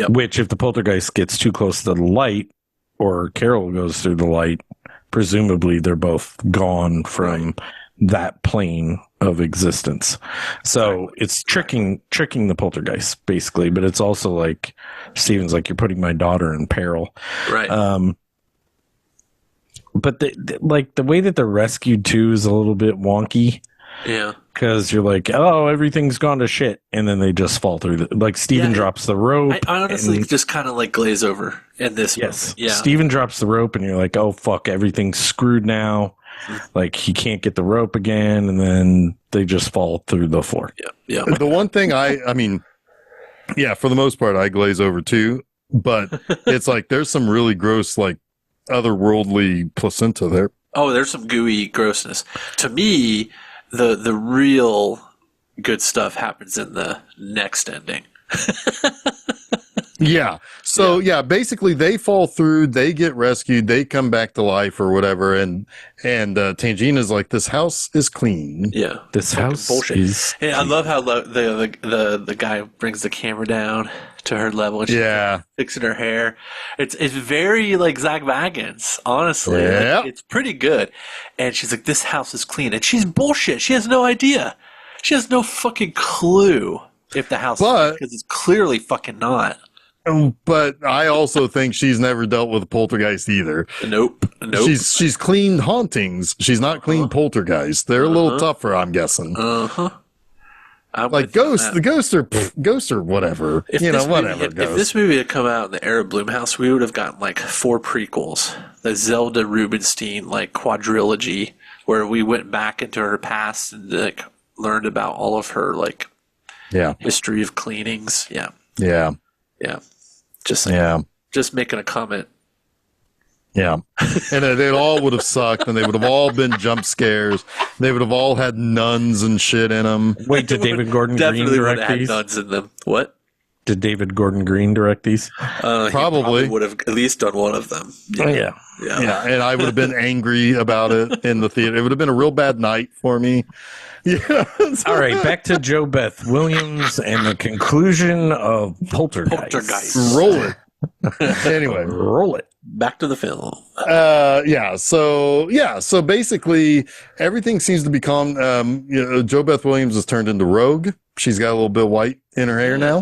Which, if the poltergeist gets too close to the light or Carol goes through the light, presumably they're both gone from that plane of existence. So it's tricking the poltergeist, basically. But it's also like, Steven's like, you're putting my daughter in peril. Right. But the way that they're rescued too is a little bit wonky. Yeah. Because you're like, oh, everything's gone to shit, and then they just fall through. Like Steven drops the rope. I honestly just kind of like glaze over in this. Yes. Moment. Yeah. Steven drops the rope, and you're like, oh fuck, everything's screwed now. Like he can't get the rope again, and then they just fall through the floor. Yeah. The one thing I mean, yeah, for the most part, I glaze over too. But it's like there's some really gross, like otherworldly placenta there. Oh, there's some gooey grossness. To me, the real good stuff happens in the next ending. Yeah. So basically they fall through, they get rescued, they come back to life or whatever, and Tangina's like, this house is clean. Yeah. This house bullshit. is Yeah, I love how the guy brings the camera down to her level and she's fixing her hair. It's very like Zach Baggins, honestly. Yeah. Like, it's pretty good. And she's like, this house is clean. And she's bullshit. She has no idea. She has no fucking clue if the house is clean, because it's clearly fucking not. But I also think she's never dealt with a poltergeist either. Nope. She's cleaned hauntings. She's not clean poltergeists. They're a little tougher, I'm guessing. Like ghosts, the ghosts are whatever. If this movie had come out in the era of Blumhouse, we would have gotten like 4 prequels. The Zelda Rubinstein like quadrilogy, where we went back into her past and like learned about all of her like history of cleanings. Yeah. Just making a comment. Yeah. And they all would have sucked, and they would have all been jump scares. They would have all had nuns and shit in them. Wait, did David Gordon Green direct these? Nuns in them. What? Did David Gordon Green direct these? Probably would have at least done one of them. Yeah. And I would have been angry about it in the theater. It would have been a real bad night for me. Yeah. All right, back to Jo Beth Williams and the conclusion of Poltergeist. Roll it. Anyway, roll it. Back to the film. So basically everything seems to become Jo Beth Williams has turned into Rogue. She's got a little bit of white in her hair now.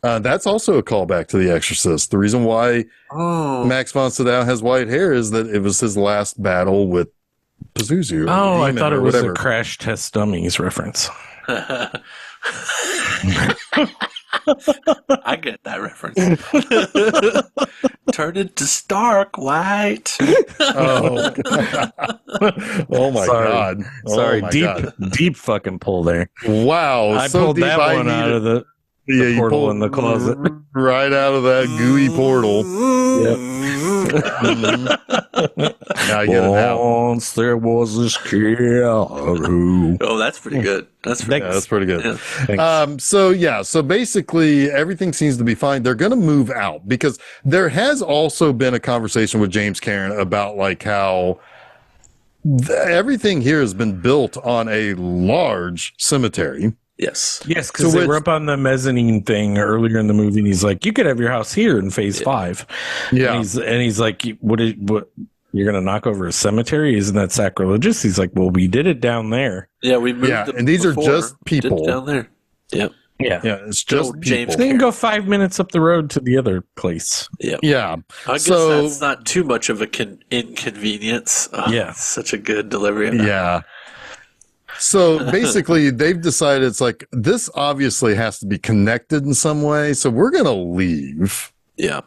That's also a callback to The Exorcist. The reason why Max von Sydow has white hair is that it was his last battle with Pazuzu. Oh, I thought it was a Crash Test Dummies reference. I get that reference. Turn it to stark white. Oh my God. Sorry, deep fucking pull there. Wow. I pulled that one out of the portal in the closet. Right out of that gooey portal. Yep. Now I get it now. Once there was this kid who... Oh, that's pretty good. That's pretty good. Yeah. So basically everything seems to be fine. They're going to move out because there has also been a conversation with James Cameron about like how everything here has been built on a large cemetery. Yes, because they were up on the mezzanine thing earlier in the movie, and he's like, "You could have your house here in Phase 5." Yeah, and he's like, "What? You're gonna knock over a cemetery? Isn't that sacrilegious?" He's like, "Well, we did it down there." Yeah, we moved. And these are just people down there. Yep. Yeah. Yeah, it's just Oh, James people. They can go 5 minutes up the road to the other place. Yep. Yeah. I guess So- that's not too much of a inconvenience. Oh, Yeah. Such a good delivery of that. Yeah. So basically, they've decided it's like this obviously has to be connected in some way. So we're going to leave Yeah.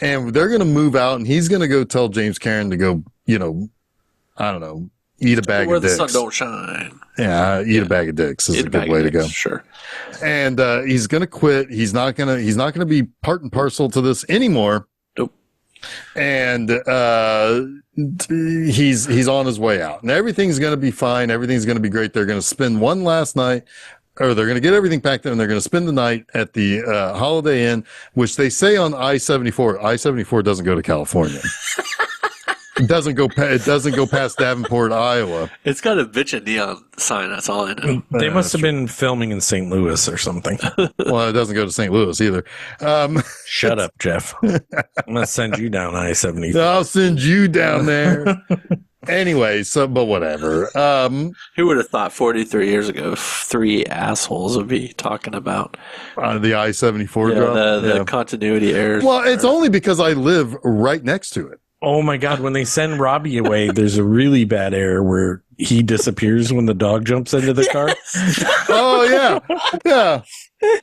and they're going to move out and he's going to go tell James Cameron to go, I don't know, eat a bag Where of the dicks. sun don't shine. Yeah, eat a bag of dicks is Eat a bag good of way to dicks, go. Sure. And he's going to quit. He's not going to be part and parcel to this anymore. Nope. And he's on his way out. And everything's going to be fine. Everything's going to be great. They're going to spend one last night, or they're going to get everything packed up, and they're going to spend the night at the Holiday Inn, which they say on I-74. I-74 doesn't go to California. It doesn't go past Davenport, Iowa. It's got a bitchin' neon sign. That's all I know. They must have been filming in St. Louis or something. Well, it doesn't go to St. Louis either. Shut up, Jeff. I'm going to send you down I-70. I'll send you down there. Anyway, but whatever. Who would have thought 43 years ago, three assholes would be talking about The I-74 drop. the continuity errors? Well, it's only because I live right next to it. Oh my God, when they send Robbie away, there's a really bad error where he disappears when the dog jumps into the car. Oh, yeah. Yeah.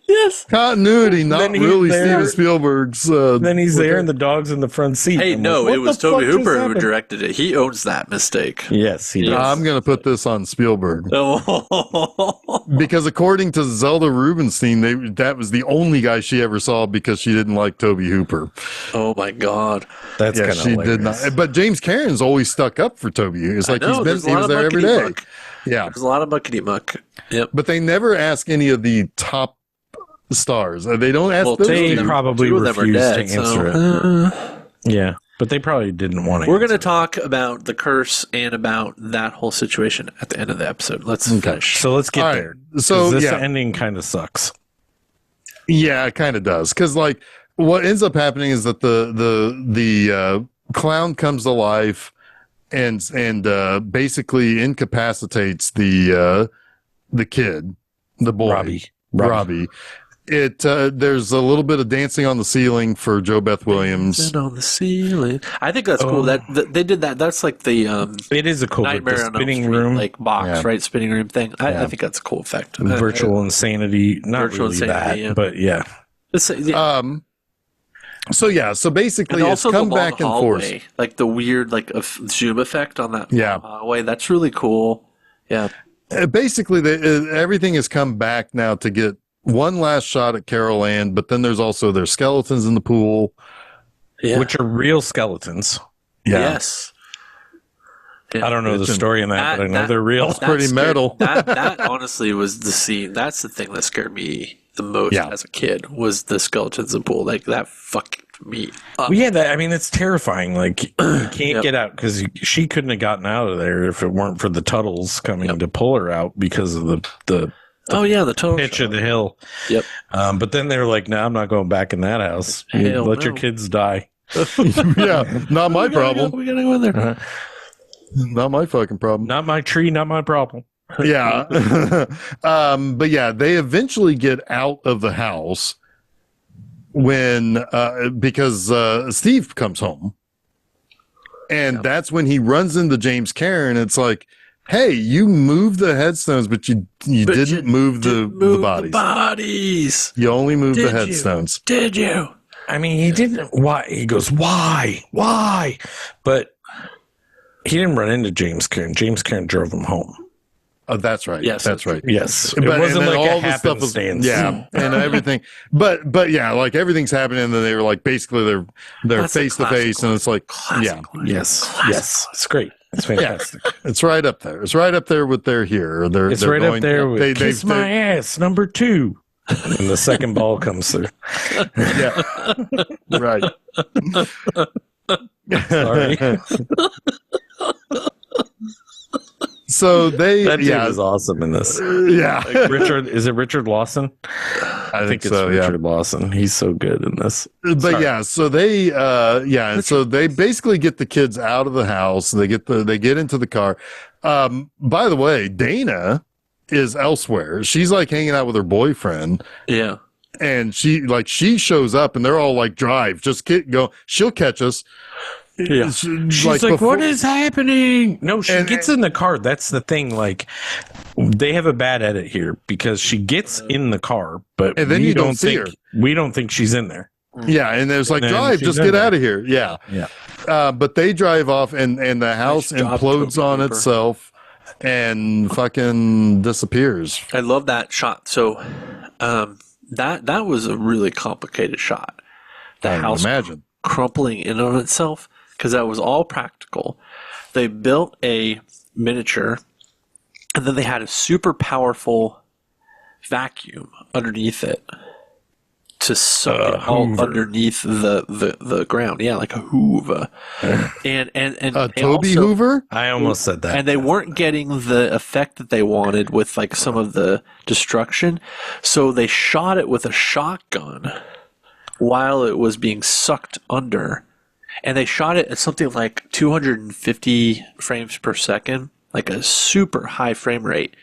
Yes. Continuity, not Then he's really there. Steven Spielberg's. Then he's there and the dog's in the front seat. Hey, I'm no, like, it what was the Tobe fuck just Hooper who happened? directed it. He owns that mistake. Yes, he does. I'm going to put this on Spielberg. Oh, Because according to Zelda Rubinstein, that was the only guy she ever saw because she didn't like Tobe Hooper. oh my God. That's Yeah, kind of she did not. But James Cameron's always stuck up for Tobe. It's like I know, he there's a lot was of there every muckety day. muck. Yeah. There's a lot of muckety muck. Yep. But they never ask any of the top stars. They don't ask Well, those they two. probably Two of them are refused dead, to answer it. so, Yeah, but they probably didn't want to. we're going to talk about the curse and about that whole situation at the end of the episode. Let's finish. So let's get All right. there. So, 'Cause this yeah. ending kind of sucks. Yeah, it kind of does. Because like what ends up happening is that the clown comes to life and basically incapacitates the kid, the boy, Robbie. It there's a little bit of dancing on the ceiling for Joe Beth Williams. Dancing on the ceiling. I think that's cool. That they did that. That's like the It is a cool Nightmare the on Elm spinning Street, room, like box, Yeah. right? Spinning room thing. I think that's a cool effect. virtual insanity. Not Virtual really insanity, that, yeah. but yeah. So basically and it's also come the long back and hallway, forth. like the weird zoom effect on that Yeah. hallway. That's really cool. Yeah. Basically, everything has come back now to get one last shot at Carol Ann, but then there's skeletons in the pool. Yeah. Which are real skeletons. Yeah. Yes. Yeah. I don't know the story in that, but I know they're real. that pretty scared- metal. that honestly was the scene. That's the thing that scared me the most Yeah. as a kid was the skeletons in the pool. Like that fucked me up. Well, yeah, it's terrifying. Like, you can't Yep. get out because she couldn't have gotten out of there if it weren't for the Tuttles coming to pull her out because of the Oh yeah, the total pitch of the hill. Yep. But then they're like, "No, I'm not going back in that house. You Hell let your no. kids die." Yeah, not my problem. We gotta go in there. Not my fucking problem. Not my tree, not my problem. Yeah. But yeah, they eventually get out of the house when because Steve comes home. And that's when he runs into James Cameron. It's like, hey, you moved the headstones, but you didn't move the bodies. The bodies. You only moved the Did you? headstones. Did you? I mean, he didn't. Why? He goes, "Why? Why?" But he didn't run into James Cairn. James Cairn drove him home. Oh, that's right. Yes, that's right. Yes, But it wasn't and then like all a the stuff was happenstance. yeah, and everything. But yeah, like everything's happening, and then they were like basically they're That's a face to face, classic and it's like Classic. Yes, it's great. It's fantastic. it's right up there. It's right up there with they're here. They're It's they're right going, up there with they- "Kiss My Ass" number 2, and the second ball comes through. yeah, right. Sorry. So they That dude yeah is awesome in this. yeah. Richard, is it Richard Lawson? I think it's so. Yeah. Richard Lawson. He's so good in this. But yeah, so they so they basically get the kids out of the house. They get into the car. By the way, Dana is elsewhere. She's like hanging out with her boyfriend. Yeah. And she shows up and they're all like, drive, just go. She'll catch us. Yeah. She's like, what is happening? No, she gets in the car. That's the thing. Like, they have a bad edit here because she gets in the car, but and then you don't see her. We don't think she's in there. Yeah, and there's like, drive, just get out of here. Yeah. But they drive off and the house implodes on itself and fucking disappears. I love that shot. So that was a really complicated shot. The house crumpling in on itself, because that was all practical. They built a miniature, and then they had a super powerful vacuum underneath it to suck it all underneath the ground. Yeah, like a Hoover. And a Tobe Hoover? I almost said that. And they weren't getting the effect that they wanted with like some of the destruction. So they shot it with a shotgun while it was being sucked under. And they shot it at something like 250 frames per second, like a super high frame rate.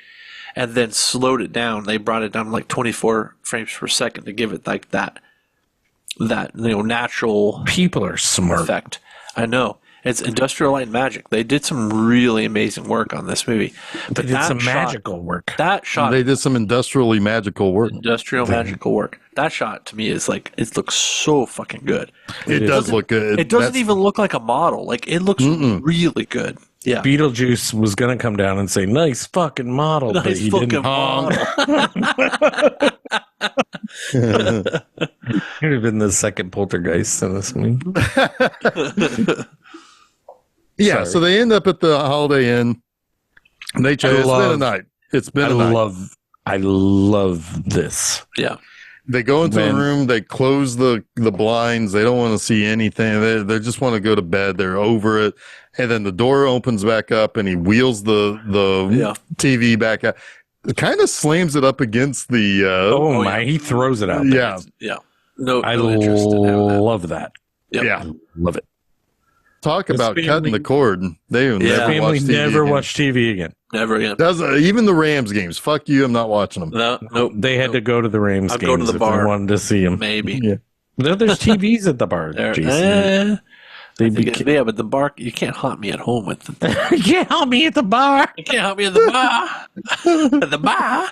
And then slowed it down. They brought it down to like 24 frames per second to give it like that natural. People are smart. Effect. I know. It's Industrial Light and Magic. They did some really amazing work on this movie. But they did some magical work. That shot. They did some industrially magical work. Magical work. That shot to me is like, it looks so fucking good. It does look good. It doesn't even look like a model. Like, it looks really good. Yeah. Beetlejuice was going to come down and say, nice fucking model. Nice but he fucking didn't model. It would have been the second Poltergeist in this movie. Yeah, so they end up at the Holiday Inn. And it's been a night. It's been a night. I love this. Yeah. They go into the room. They close the blinds. They don't want to see anything. They just want to go to bed. They're over it. And then the door opens back up, and he wheels the TV back out. It kind of slams it up against the. He throws it out. Yeah, yeah. I love that. Yep. Yeah, love it. Talk about cutting the cord. They never watch TV again. Never again. Even the Rams games. Fuck you. I'm not watching them. Nope. They had to go to the Rams games. Go to the bar. If they wanted to see them. Maybe. Yeah. No, there's TVs at the bar. Jason. But the bar, you can't haunt me at home with them. You can't haunt me at the bar. You can't haunt me at the bar. At the bar.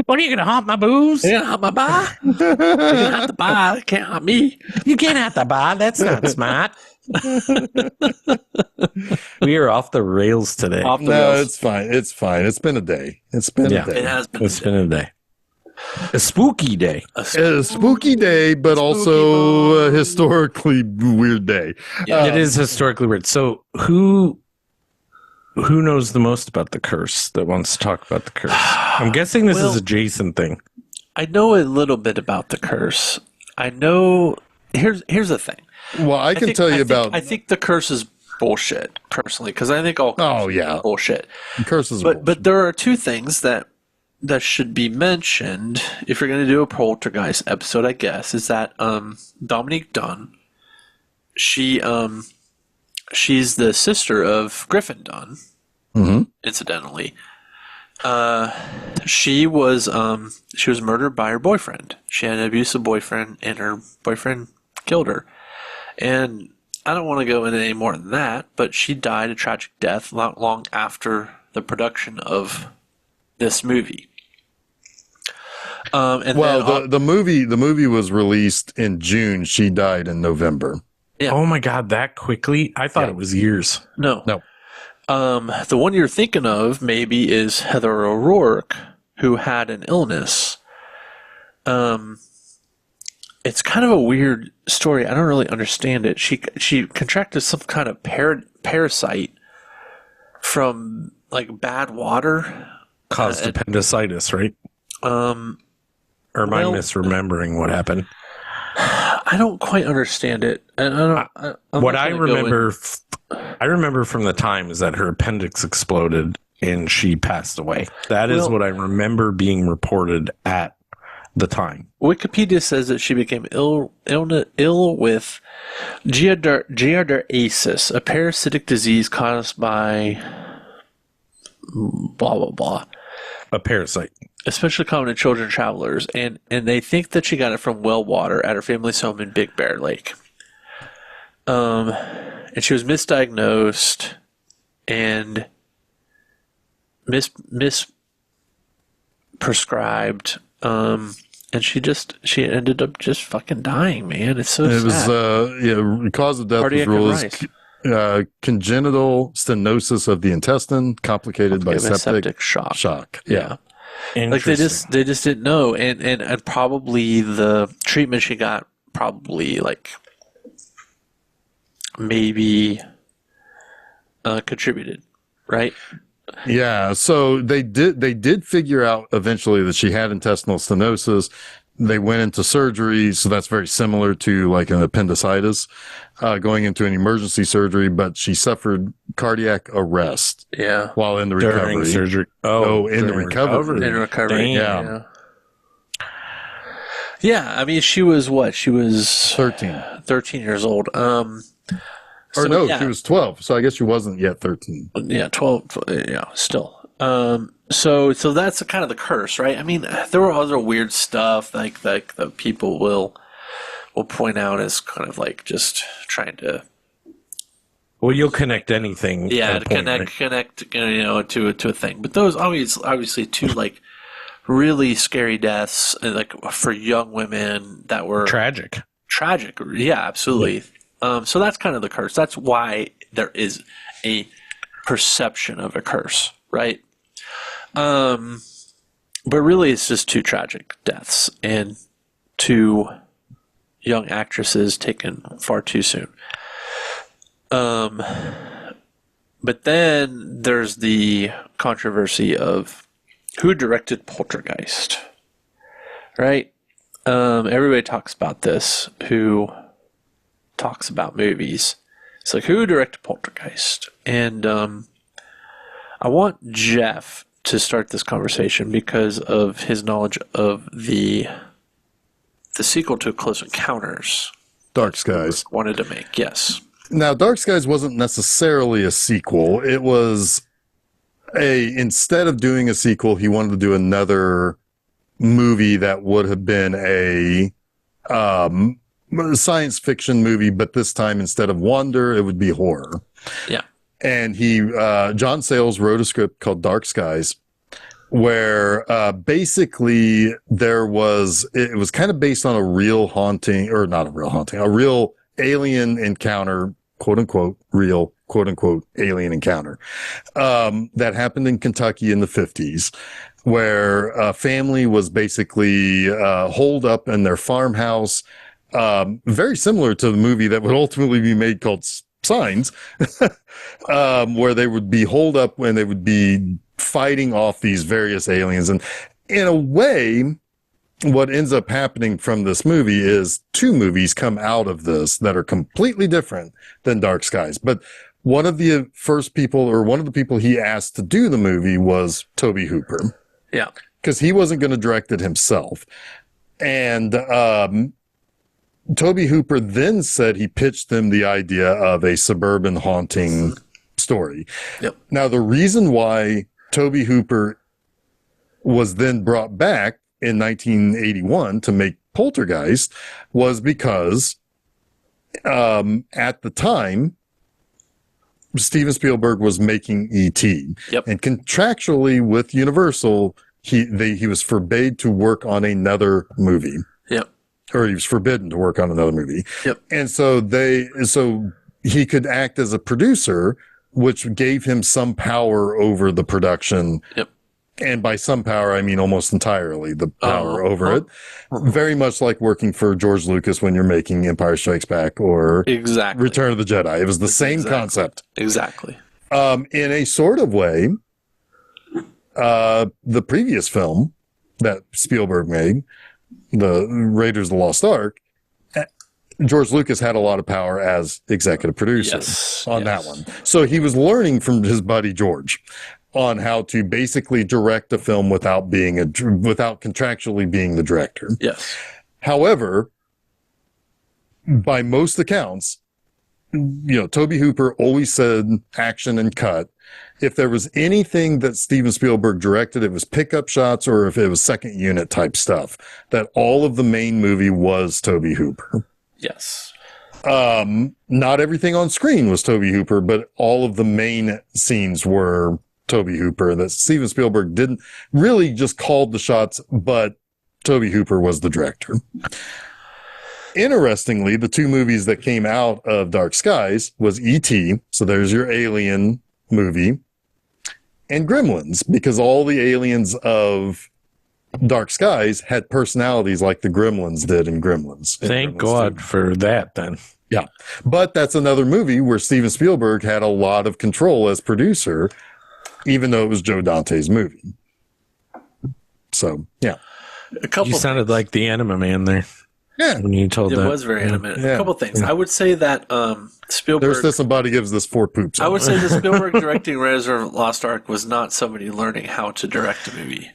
What are you going to haunt my booze? You can't haunt my bar. You can't haunt the bar. You can't haunt me. You can't haunt the bar. That's not smart. We are off the rails today. No, it's fine. It's fine. It's been a day. It's been a day. It has been. It's been a day. A spooky day. A spooky day, but also a historically weird day. Yeah. It is historically weird. So who knows the most about the curse that wants to talk about the curse? I'm guessing this is a Jason thing. I know a little bit about the curse. I know. Here's the thing. Well, I think the curse is bullshit, personally, because I think all curses are bullshit. Curses, but there are two things that should be mentioned if you're going to do a Poltergeist episode, I guess, is that Dominique Dunn, she's the sister of Griffin Dunn, incidentally. She was murdered by her boyfriend. She had an abusive boyfriend, and her boyfriend killed her. And I don't want to go into any more than that, but she died a tragic death not long after the production of this movie. The movie was released in June. She died in November. Yeah. Oh my God, that quickly? I thought it was years. No. The one you're thinking of maybe is Heather O'Rourke, who had an illness. It's kind of a weird story. I don't really understand it. She contracted some kind of parasite from like bad water. Caused appendicitis, right? Or am I misremembering what happened? I don't quite understand it. I remember from the time is that her appendix exploded and she passed away. That is what I remember being reported at the time. Wikipedia says that she became ill with giardiasis, a parasitic disease caused by blah, blah, blah. A parasite. Especially common in children travelers. And they think that she got it from well water at her family's home in Big Bear Lake. And she was misdiagnosed and misprescribed. And she ended up just fucking dying, man. It's so sad. It was, cause of death Cardiac was ruled congenital stenosis of the intestine, complicated by septic shock. Yeah. Like they just didn't know. And probably the treatment she got probably like maybe contributed, right? Yeah, so they did figure out eventually that she had intestinal stenosis. They went into surgery, so that's very similar to like an appendicitis, going into an emergency surgery, but she suffered cardiac arrest. Yeah. While in the during recovery. Surgery. In the recovery. In recovery. Yeah. Yeah, I mean, she was what? She was 13. 13 years old. She was 12, so I guess she wasn't yet 13. Yeah, 12, yeah, still. So that's kind of the curse, right? I mean, there were other weird stuff like that people will point out as kind of like just trying to. Well, you'll connect anything. Yeah, to connect, to a thing. But those obviously two like really scary deaths, like for young women that were tragic. Yeah, absolutely. So that's kind of the curse. That's why there is a perception of a curse, right? But really it's just two tragic deaths and two young actresses taken far too soon. But then there's the controversy of who directed Poltergeist, right? Everybody talks about this, who talks about movies. It's like, who directed Poltergeist? And I want Jeff to start this conversation because of his knowledge of the sequel to Close Encounters. Dark Skies. Wanted to make, yes. Now, Dark Skies wasn't necessarily a sequel. It was instead of doing a sequel, he wanted to do another movie that would have been a science fiction movie, but this time instead of wonder, it would be horror. Yeah. And John Sayles wrote a script called Dark Skies, where basically it was kind of based on a real haunting, or not a real haunting, a real alien encounter, quote unquote, real, quote unquote, alien encounter, that happened in Kentucky in the 50s, where a family was basically holed up in their farmhouse, very similar to the movie that would ultimately be made called Signs, where they would be holed up when they would be fighting off these various aliens. And in a way, what ends up happening from this movie is two movies come out of this that are completely different than Dark Skies. But one of the people he asked to do the movie was Tobe Hooper. Yeah. Because he wasn't going to direct it himself. And Tobe Hooper then said he pitched them the idea of a suburban haunting story. Yep. Now, the reason why Tobe Hooper was then brought back in 1981 to make Poltergeist was because at the time, Steven Spielberg was making E.T. Yep. And contractually with Universal, he was forbade to work on another movie. Yep. Or he was forbidden to work on another movie. Yep. And so he could act as a producer, which gave him some power over the production. Yep. And by some power, I mean almost entirely the power over it. Very much like working for George Lucas when you're making Empire Strikes Back or Return of the Jedi. It was the same concept. Exactly. In a sort of way, the previous film that Spielberg made, the Raiders of the Lost Ark, George Lucas had a lot of power as executive producer on that one. So he was learning from his buddy George on how to basically direct a film without contractually being the director. Yes. However, by most accounts, Tobe Hooper always said action and cut. If there was anything that Steven Spielberg directed, it was pickup shots or if it was second unit type stuff, that all of the main movie was Tobe Hooper. Yes. Not everything on screen was Tobe Hooper, but all of the main scenes were Tobe Hooper. That Steven Spielberg didn't really just called the shots, but Tobe Hooper was the director. Interestingly, the two movies that came out of Dark Skies was E.T., so there's your Alien movie, and Gremlins, because all the aliens of Dark Skies had personalities like the Gremlins did in Gremlins. Thank God for that, then. Yeah. But that's another movie where Steven Spielberg had a lot of control as producer, even though it was Joe Dante's movie. So, yeah. You sounded like the Anima Man there. Yeah. When you told It that. was very animate. Yeah. A couple things. I would say that Spielberg. There's this somebody gives this 4 poops. I would say that Spielberg directing Raiders of the Lost Ark was not somebody learning how to direct a movie.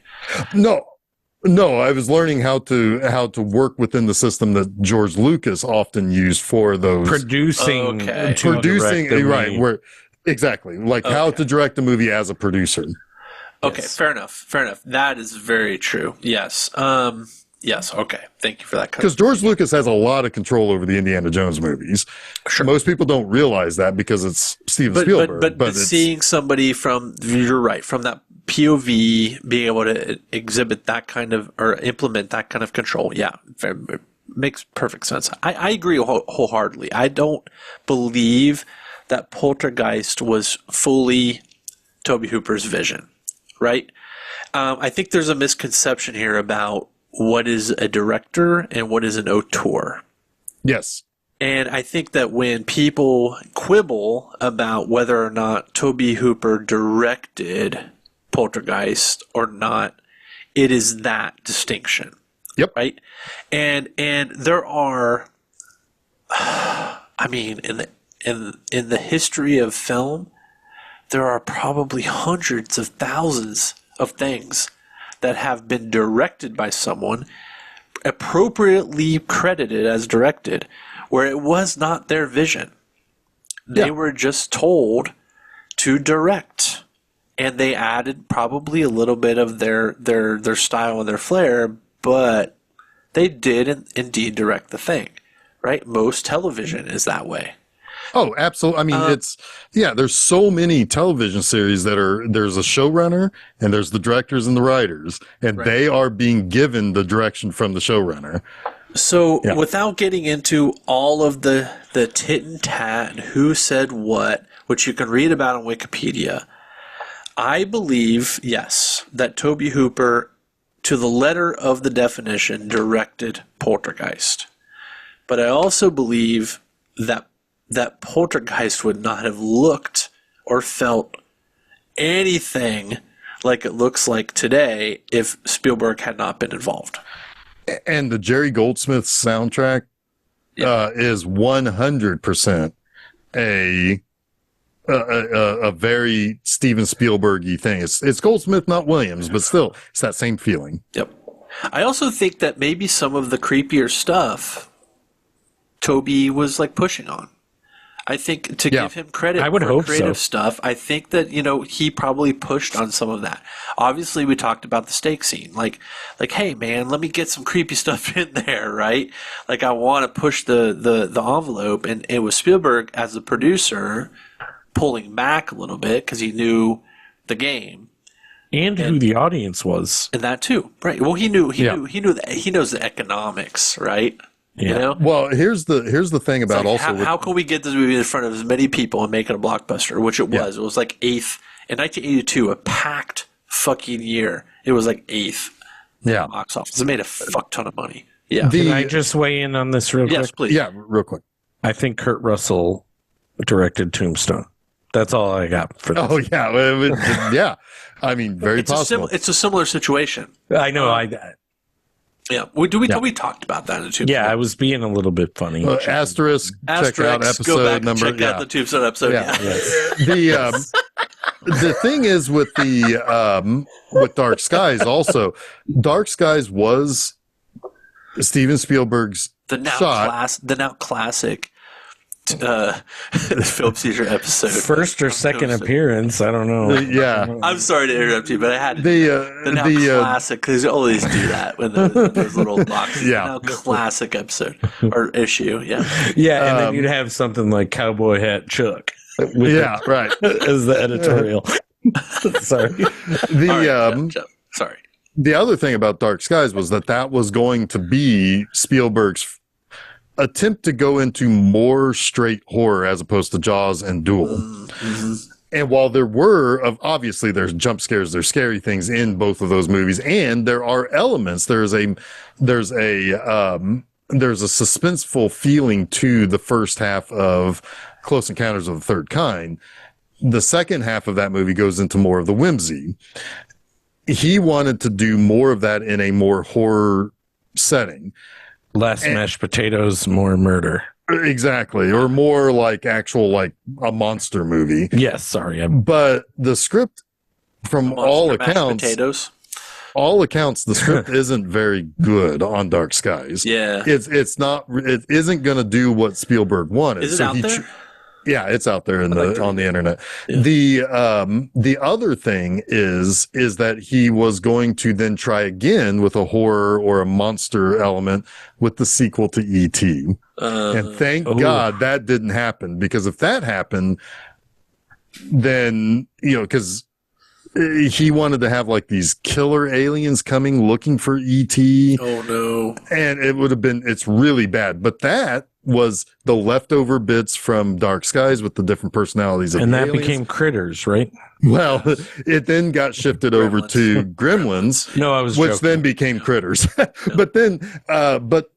No, I was learning how to work within the system that George Lucas often used for those Producing. Okay. to producing, direct the right? movie. Where exactly like how to direct a movie as a producer. Okay, Yes. fair enough. That is very true. Yes. Yes. Okay. Thank you for that. Because George Lucas has a lot of control over the Indiana Jones movies. Sure. Most people don't realize that because it's Steven Spielberg. But it's, seeing somebody you're right, from that POV, being able to exhibit that kind of, or implement that kind of control, yeah, it makes perfect sense. I agree wholeheartedly. I don't believe that Poltergeist was fully Tobe Hooper's vision, right? I think there's a misconception here about what is a director and what is an auteur. yes. And I think that when people quibble about whether or not Tobe Hooper directed Poltergeist or not, it is that distinction. Yep. Right? And there are, I mean, in the history of film, there are probably hundreds of thousands of things that have been directed by someone, appropriately credited as directed, where it was not their vision. They were just told to direct, and they added probably a little bit of their style and their flair, but they did indeed direct the thing, right? Most television is that way. Oh, absolutely. I mean, there's so many television series there's a showrunner and there's the directors and the writers, and they are being given the direction from the showrunner. So without getting into all of the tit and tat and who said what, which you can read about on Wikipedia, I believe, yes, that Tobe Hooper, to the letter of the definition, directed Poltergeist. But I also believe that Poltergeist would not have looked or felt anything like it looks like today if Spielberg had not been involved. And the Jerry Goldsmith soundtrack is 100% a very Steven Spielberg-y thing. It's Goldsmith, not Williams, but still, it's that same feeling. Yep. I also think that maybe some of the creepier stuff Tobe was like pushing on. I think to give him credit for creative stuff, I think that, he probably pushed on some of that. Obviously, we talked about the steak scene. Like, hey, man, let me get some creepy stuff in there, right? Like, I want to push the envelope. And it was Spielberg, as a producer, pulling back a little bit because he knew the game. And who the audience was. And that, too. Right. Well, he knows the economics, right? Yeah. Well, here's the thing about how can we get this movie in front of as many people and make it a blockbuster? Which it was. It was like eighth in 1982, a packed fucking year. It was like eighth. Yeah. Box office. It made a fuck ton of money. Yeah. Can I just weigh in on this real quick? Yes, please. Yeah, real quick. I think Kurt Russell directed Tombstone. That's all I got for this. Oh yeah, yeah. I mean, very possible. It's a similar situation. I know. Yeah. We talked about that in the Tombstone. Yeah, I was being a little bit funny. Asterisk. Check out episode go back number. And check out the Tombstone episode. Yeah. The thing is with with Dark Skies also, Dark Skies was Steven Spielberg's the now classic Film Seizure episode. First or second appearance, I don't know. Yeah. I'm sorry to interrupt you, but I had to. The Now classic, because you always do that with those little boxes. Yeah. Now classic episode or issue. Yeah. Yeah, and then you'd have something like Cowboy Hat Chuck. With right. as the editorial. Sorry. Sorry. The other thing about Dark Skies was that was going to be Spielberg's attempt to go into more straight horror as opposed to Jaws and Duel. Mm-hmm. And while obviously there's jump scares, there's scary things in both of those movies, and there are elements. There's a suspenseful feeling to the first half of Close Encounters of the Third Kind. The second half of that movie goes into more of the whimsy. He wanted to do more of that in a more horror setting. Less mashed potatoes, more murder. Exactly. Or more like a monster movie. Yes, sorry. But the script, from all accounts, the script isn't very good on Dark Skies. Yeah. It isn't going to do what Spielberg wanted. Is it out there? Yeah, it's out there on the internet. Yeah. The other thing is that he was going to then try again with a horror or a monster element with the sequel to E.T. And thank God that didn't happen, because if that happened, then, because he wanted to have like these killer aliens coming looking for E.T. Oh no. And it's really bad. But that was the leftover bits from Dark Skies with the different personalities of and the that aliens. became Critters, right? Well, it then got shifted over to Gremlins. No, I was which joking. then became Critters. But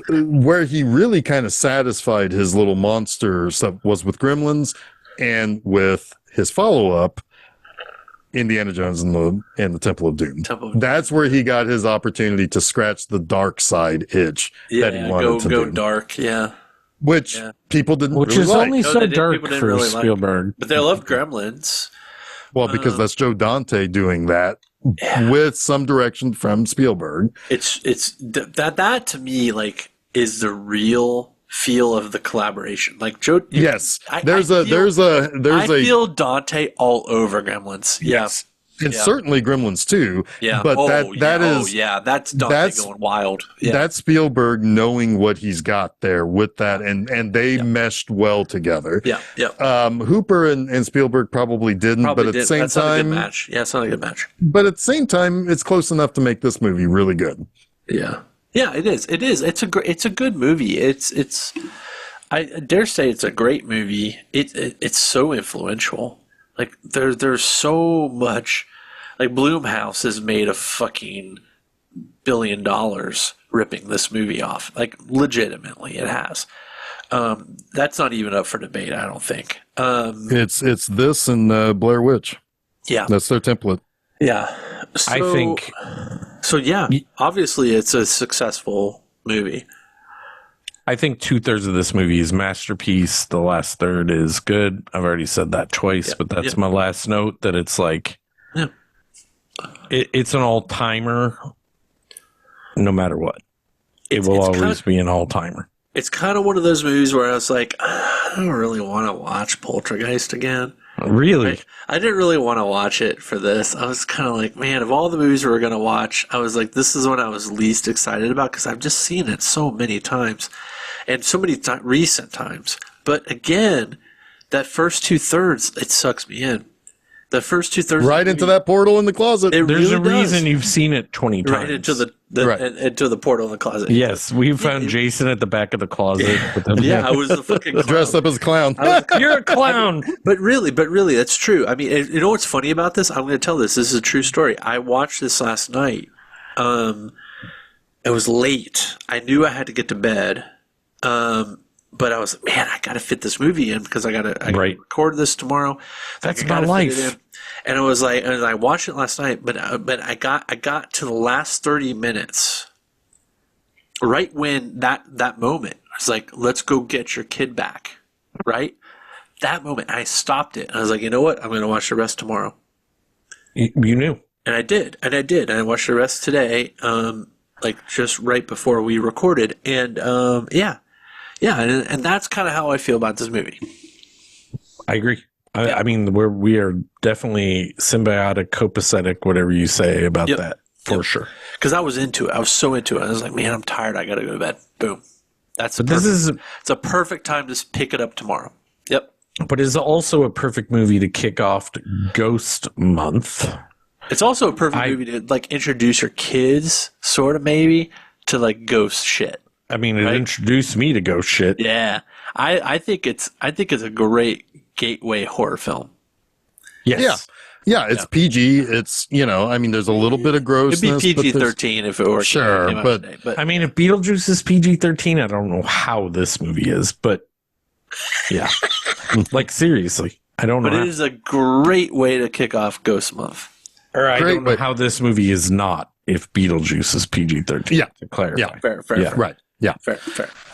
where he really kind of satisfied his little monster stuff was with Gremlins and with his follow-up, Indiana Jones and the Temple of Doom. That's where he got his opportunity to scratch the dark side itch that he wanted to go do. Dark, yeah. Which people didn't Which really is like. only so dark people didn't for really like. Spielberg. But they loved Gremlins. Well, because that's Joe Dante doing that with some direction from Spielberg. It's that to me like is the real feel of the collaboration. Like Joe. Yes, I feel Dante all over Gremlins. Yes. And certainly Gremlins too. Yeah. But that's Dante going wild. Yeah. That's Spielberg knowing what he's got there with that, and they meshed well together. Yeah. Yeah. Hooper and Spielberg probably didn't, but at the same that's time, not a good match. Yeah, it's not a good match. But at the same time, it's close enough to make this movie really good. Yeah. Yeah, it is. It is. It's a good movie. It's I dare say it's a great movie. It's so influential. Like there's so much. Like Blumhouse has made a fucking $1 billion ripping this movie off. Like legitimately, it has. That's not even up for debate, I don't think. It's this and Blair Witch. Yeah, that's their template. Yeah, so, I think. So yeah, obviously it's a successful movie. I think 2/3 of this movie is masterpiece. The last third is good. I've already said that twice, but that's my last note. That it's like, it's an all-timer, no matter what. It will always be an all-timer. It's kind of one of those movies where I was like, I don't really want to watch Poltergeist again. Really? I didn't really want to watch it for this. I was kind of like, man, of all the movies we were going to watch, I was like, this is what I was least excited about because I've just seen it so many times and so many recent times. But again, that first 2/3, it sucks me in. The first 2/3 right into that portal in the closet. There's really a reason you've seen it 20 times. Right into into the portal in the closet. Yes, we found Jason at the back of the closet. Yeah, I was the fucking clown. Dressed up as a clown. You're a clown. But really, that's true. I mean, you know what's funny about this? I'm going to tell this. This is a true story. I watched this last night. It was late. I knew I had to get to bed. But I was, man, I got to fit this movie in because I got to record this tomorrow. That's my life. And I was like, and I watched it last night, but I got to the last 30 minutes, right when that moment, I was like, let's go get your kid back, right? That moment, I stopped it. And I was like, you know what? I'm going to watch the rest tomorrow. You knew. And I did. And I watched the rest today, like just right before we recorded. And yeah. Yeah, and that's kind of how I feel about this movie. I agree. I mean, we are definitely symbiotic, copacetic, whatever you say about that, for sure. Because I was into it. I was so into it. I was like, man, I'm tired. I got to go to bed. Boom. It's a perfect time to pick it up tomorrow. Yep. But it's also a perfect movie to kick off Ghost Month. It's also a perfect movie to like introduce your kids, sort of maybe, to like ghost shit. I mean, it introduced me to ghost shit. Yeah, I think it's a great gateway horror film. Yes. Yeah, it's PG. It's, I mean, there's a little bit of grossness. It'd be PG-13 if it were. Sure, but I mean, if Beetlejuice is PG-13, I don't know how this movie is, but yeah. Like, seriously, I don't know. But it is a great way to kick off Ghost Month. Or I don't know how this movie is not if Beetlejuice is PG-13. Yeah. To clarify. Yeah. Fair. Right. Yeah. Fair.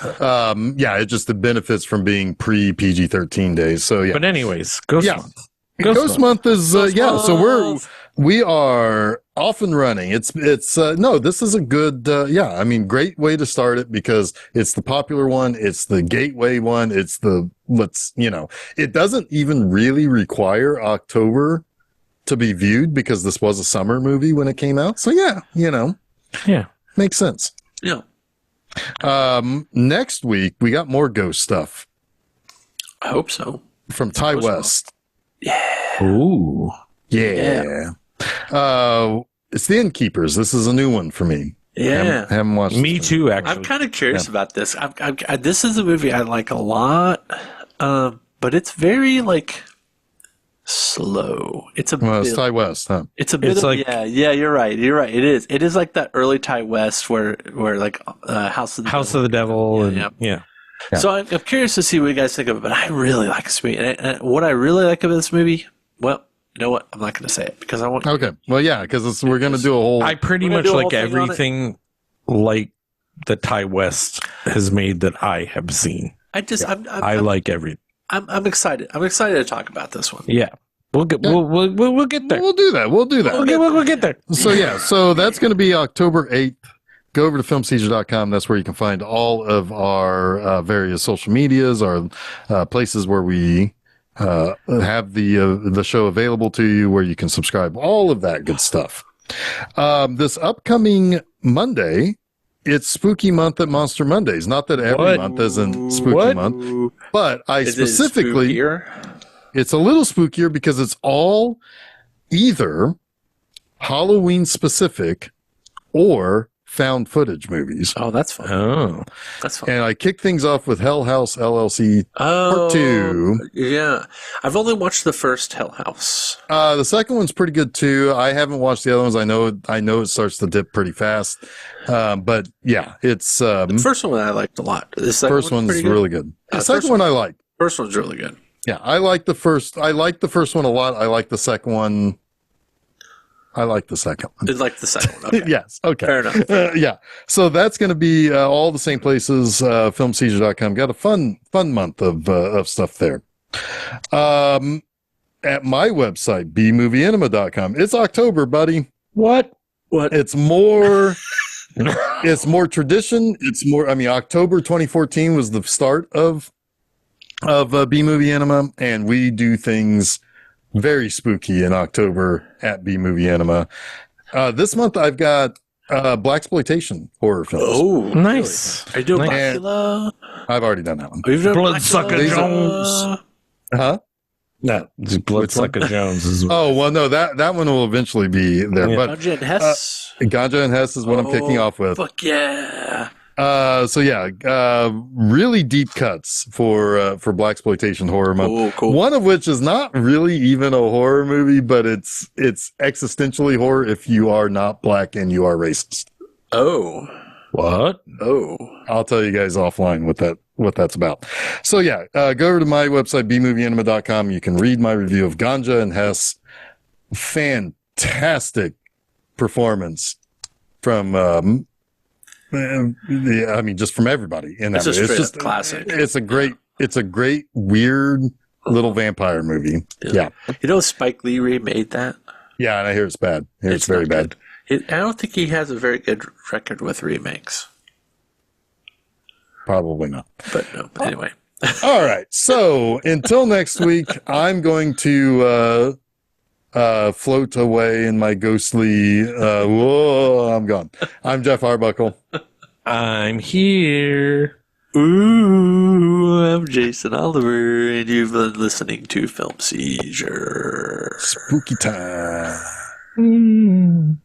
It just the benefits from being pre-PG-13 days. So, yeah. But anyways, Ghost Month. Ghost Month is so we are off and running. It's no, this is a good I mean, great way to start it because it's the popular one, it's the gateway one, it's the it doesn't even really require October to be viewed because this was a summer movie when it came out. So makes sense. Yeah. Next week we got more ghost stuff. I hope so. From Ty West. Yeah. Ooh. Yeah. It's The Innkeepers. This is a new one for me. Yeah. Haven't watched Me too, actually. I'm kind of curious about this. This is a movie I like a lot, but it's very like slow. It's Ty West, huh? It's a bit of, like, you're right. It is like that early Ty West where like House of the Devil. Yeah. So I'm curious to see what you guys think of it, but I really like this movie. And what I really like about this movie, well, you know what? I'm not going to say it because I want. Okay. Well, yeah, because we're going to do a whole. I pretty much like everything like the Ty West has made that I have seen. I like everything. I'm excited. I'm excited to talk about this one. Yeah. We'll get there. We'll do that. We'll get there. So that's going to be October 8th. Go over to filmseizure.com. That's where you can find all of our various social medias, our places where we have the show available to you, where you can subscribe, all of that good stuff. This upcoming Monday, it's Spooky Month at Monster Mondays. Not that every month isn't Spooky Month, but it's a little spookier because it's all either Halloween specific or found footage movies. Oh, that's fun. Oh, that's fun. And I kick things off with Hell House LLC Part 2. Yeah. I've only watched the first Hell House. The second one's pretty good too. I haven't watched the other ones. I know it starts to dip pretty fast. But yeah, it's the first one I liked a lot. The first one's really good. The second one I like. First one's really good. Yeah, I like the first one a lot. I like the second one. I like the second one. I like the second one. Okay. Yes. Okay. Fair enough. Yeah. So that's going to be all the same places. Filmseizure.com. Got a fun month of stuff there. At my website, bmovieenema.com. It's October, buddy. What? It's more. It's more tradition. It's more. I mean, October 2014 was the start of B Movie Enema, and we do things very spooky in October at B Movie Enema. This month I've got blaxploitation horror films. Oh, nice. Are you doing Blackula? I've already done that one. Bloodsucker Jones. Huh? No, Bloodsucker Jones is. Oh well, no, that one will eventually be there. Yeah. But Ganja and Hess. Ganja and Hess is what I'm kicking off with. Fuck yeah. Really deep cuts for blaxploitation horror month. Oh, cool. One of which is not really even a horror movie, but it's existentially horror if you are not black and you are racist. Oh, what? Oh, I'll tell you guys offline what that's about. So yeah, go over to my website bmovieenema.com. You can read my review of Ganja and Hess. Fantastic performance from I mean, just from everybody in that movie. It's just classic. It's a great, weird little vampire movie. Yeah. You know, Spike Lee remade that. Yeah, and I hear it's bad. I hear it's very bad. I don't think he has a very good record with remakes. probably not. But no, anyway. All right. So until next week, I'm going to float away in my ghostly. Whoa, I'm gone. I'm Jeff Arbuckle. I'm here. Ooh, I'm Jason Oliver, and you've been listening to Film Seizure. Spooky time. Mm.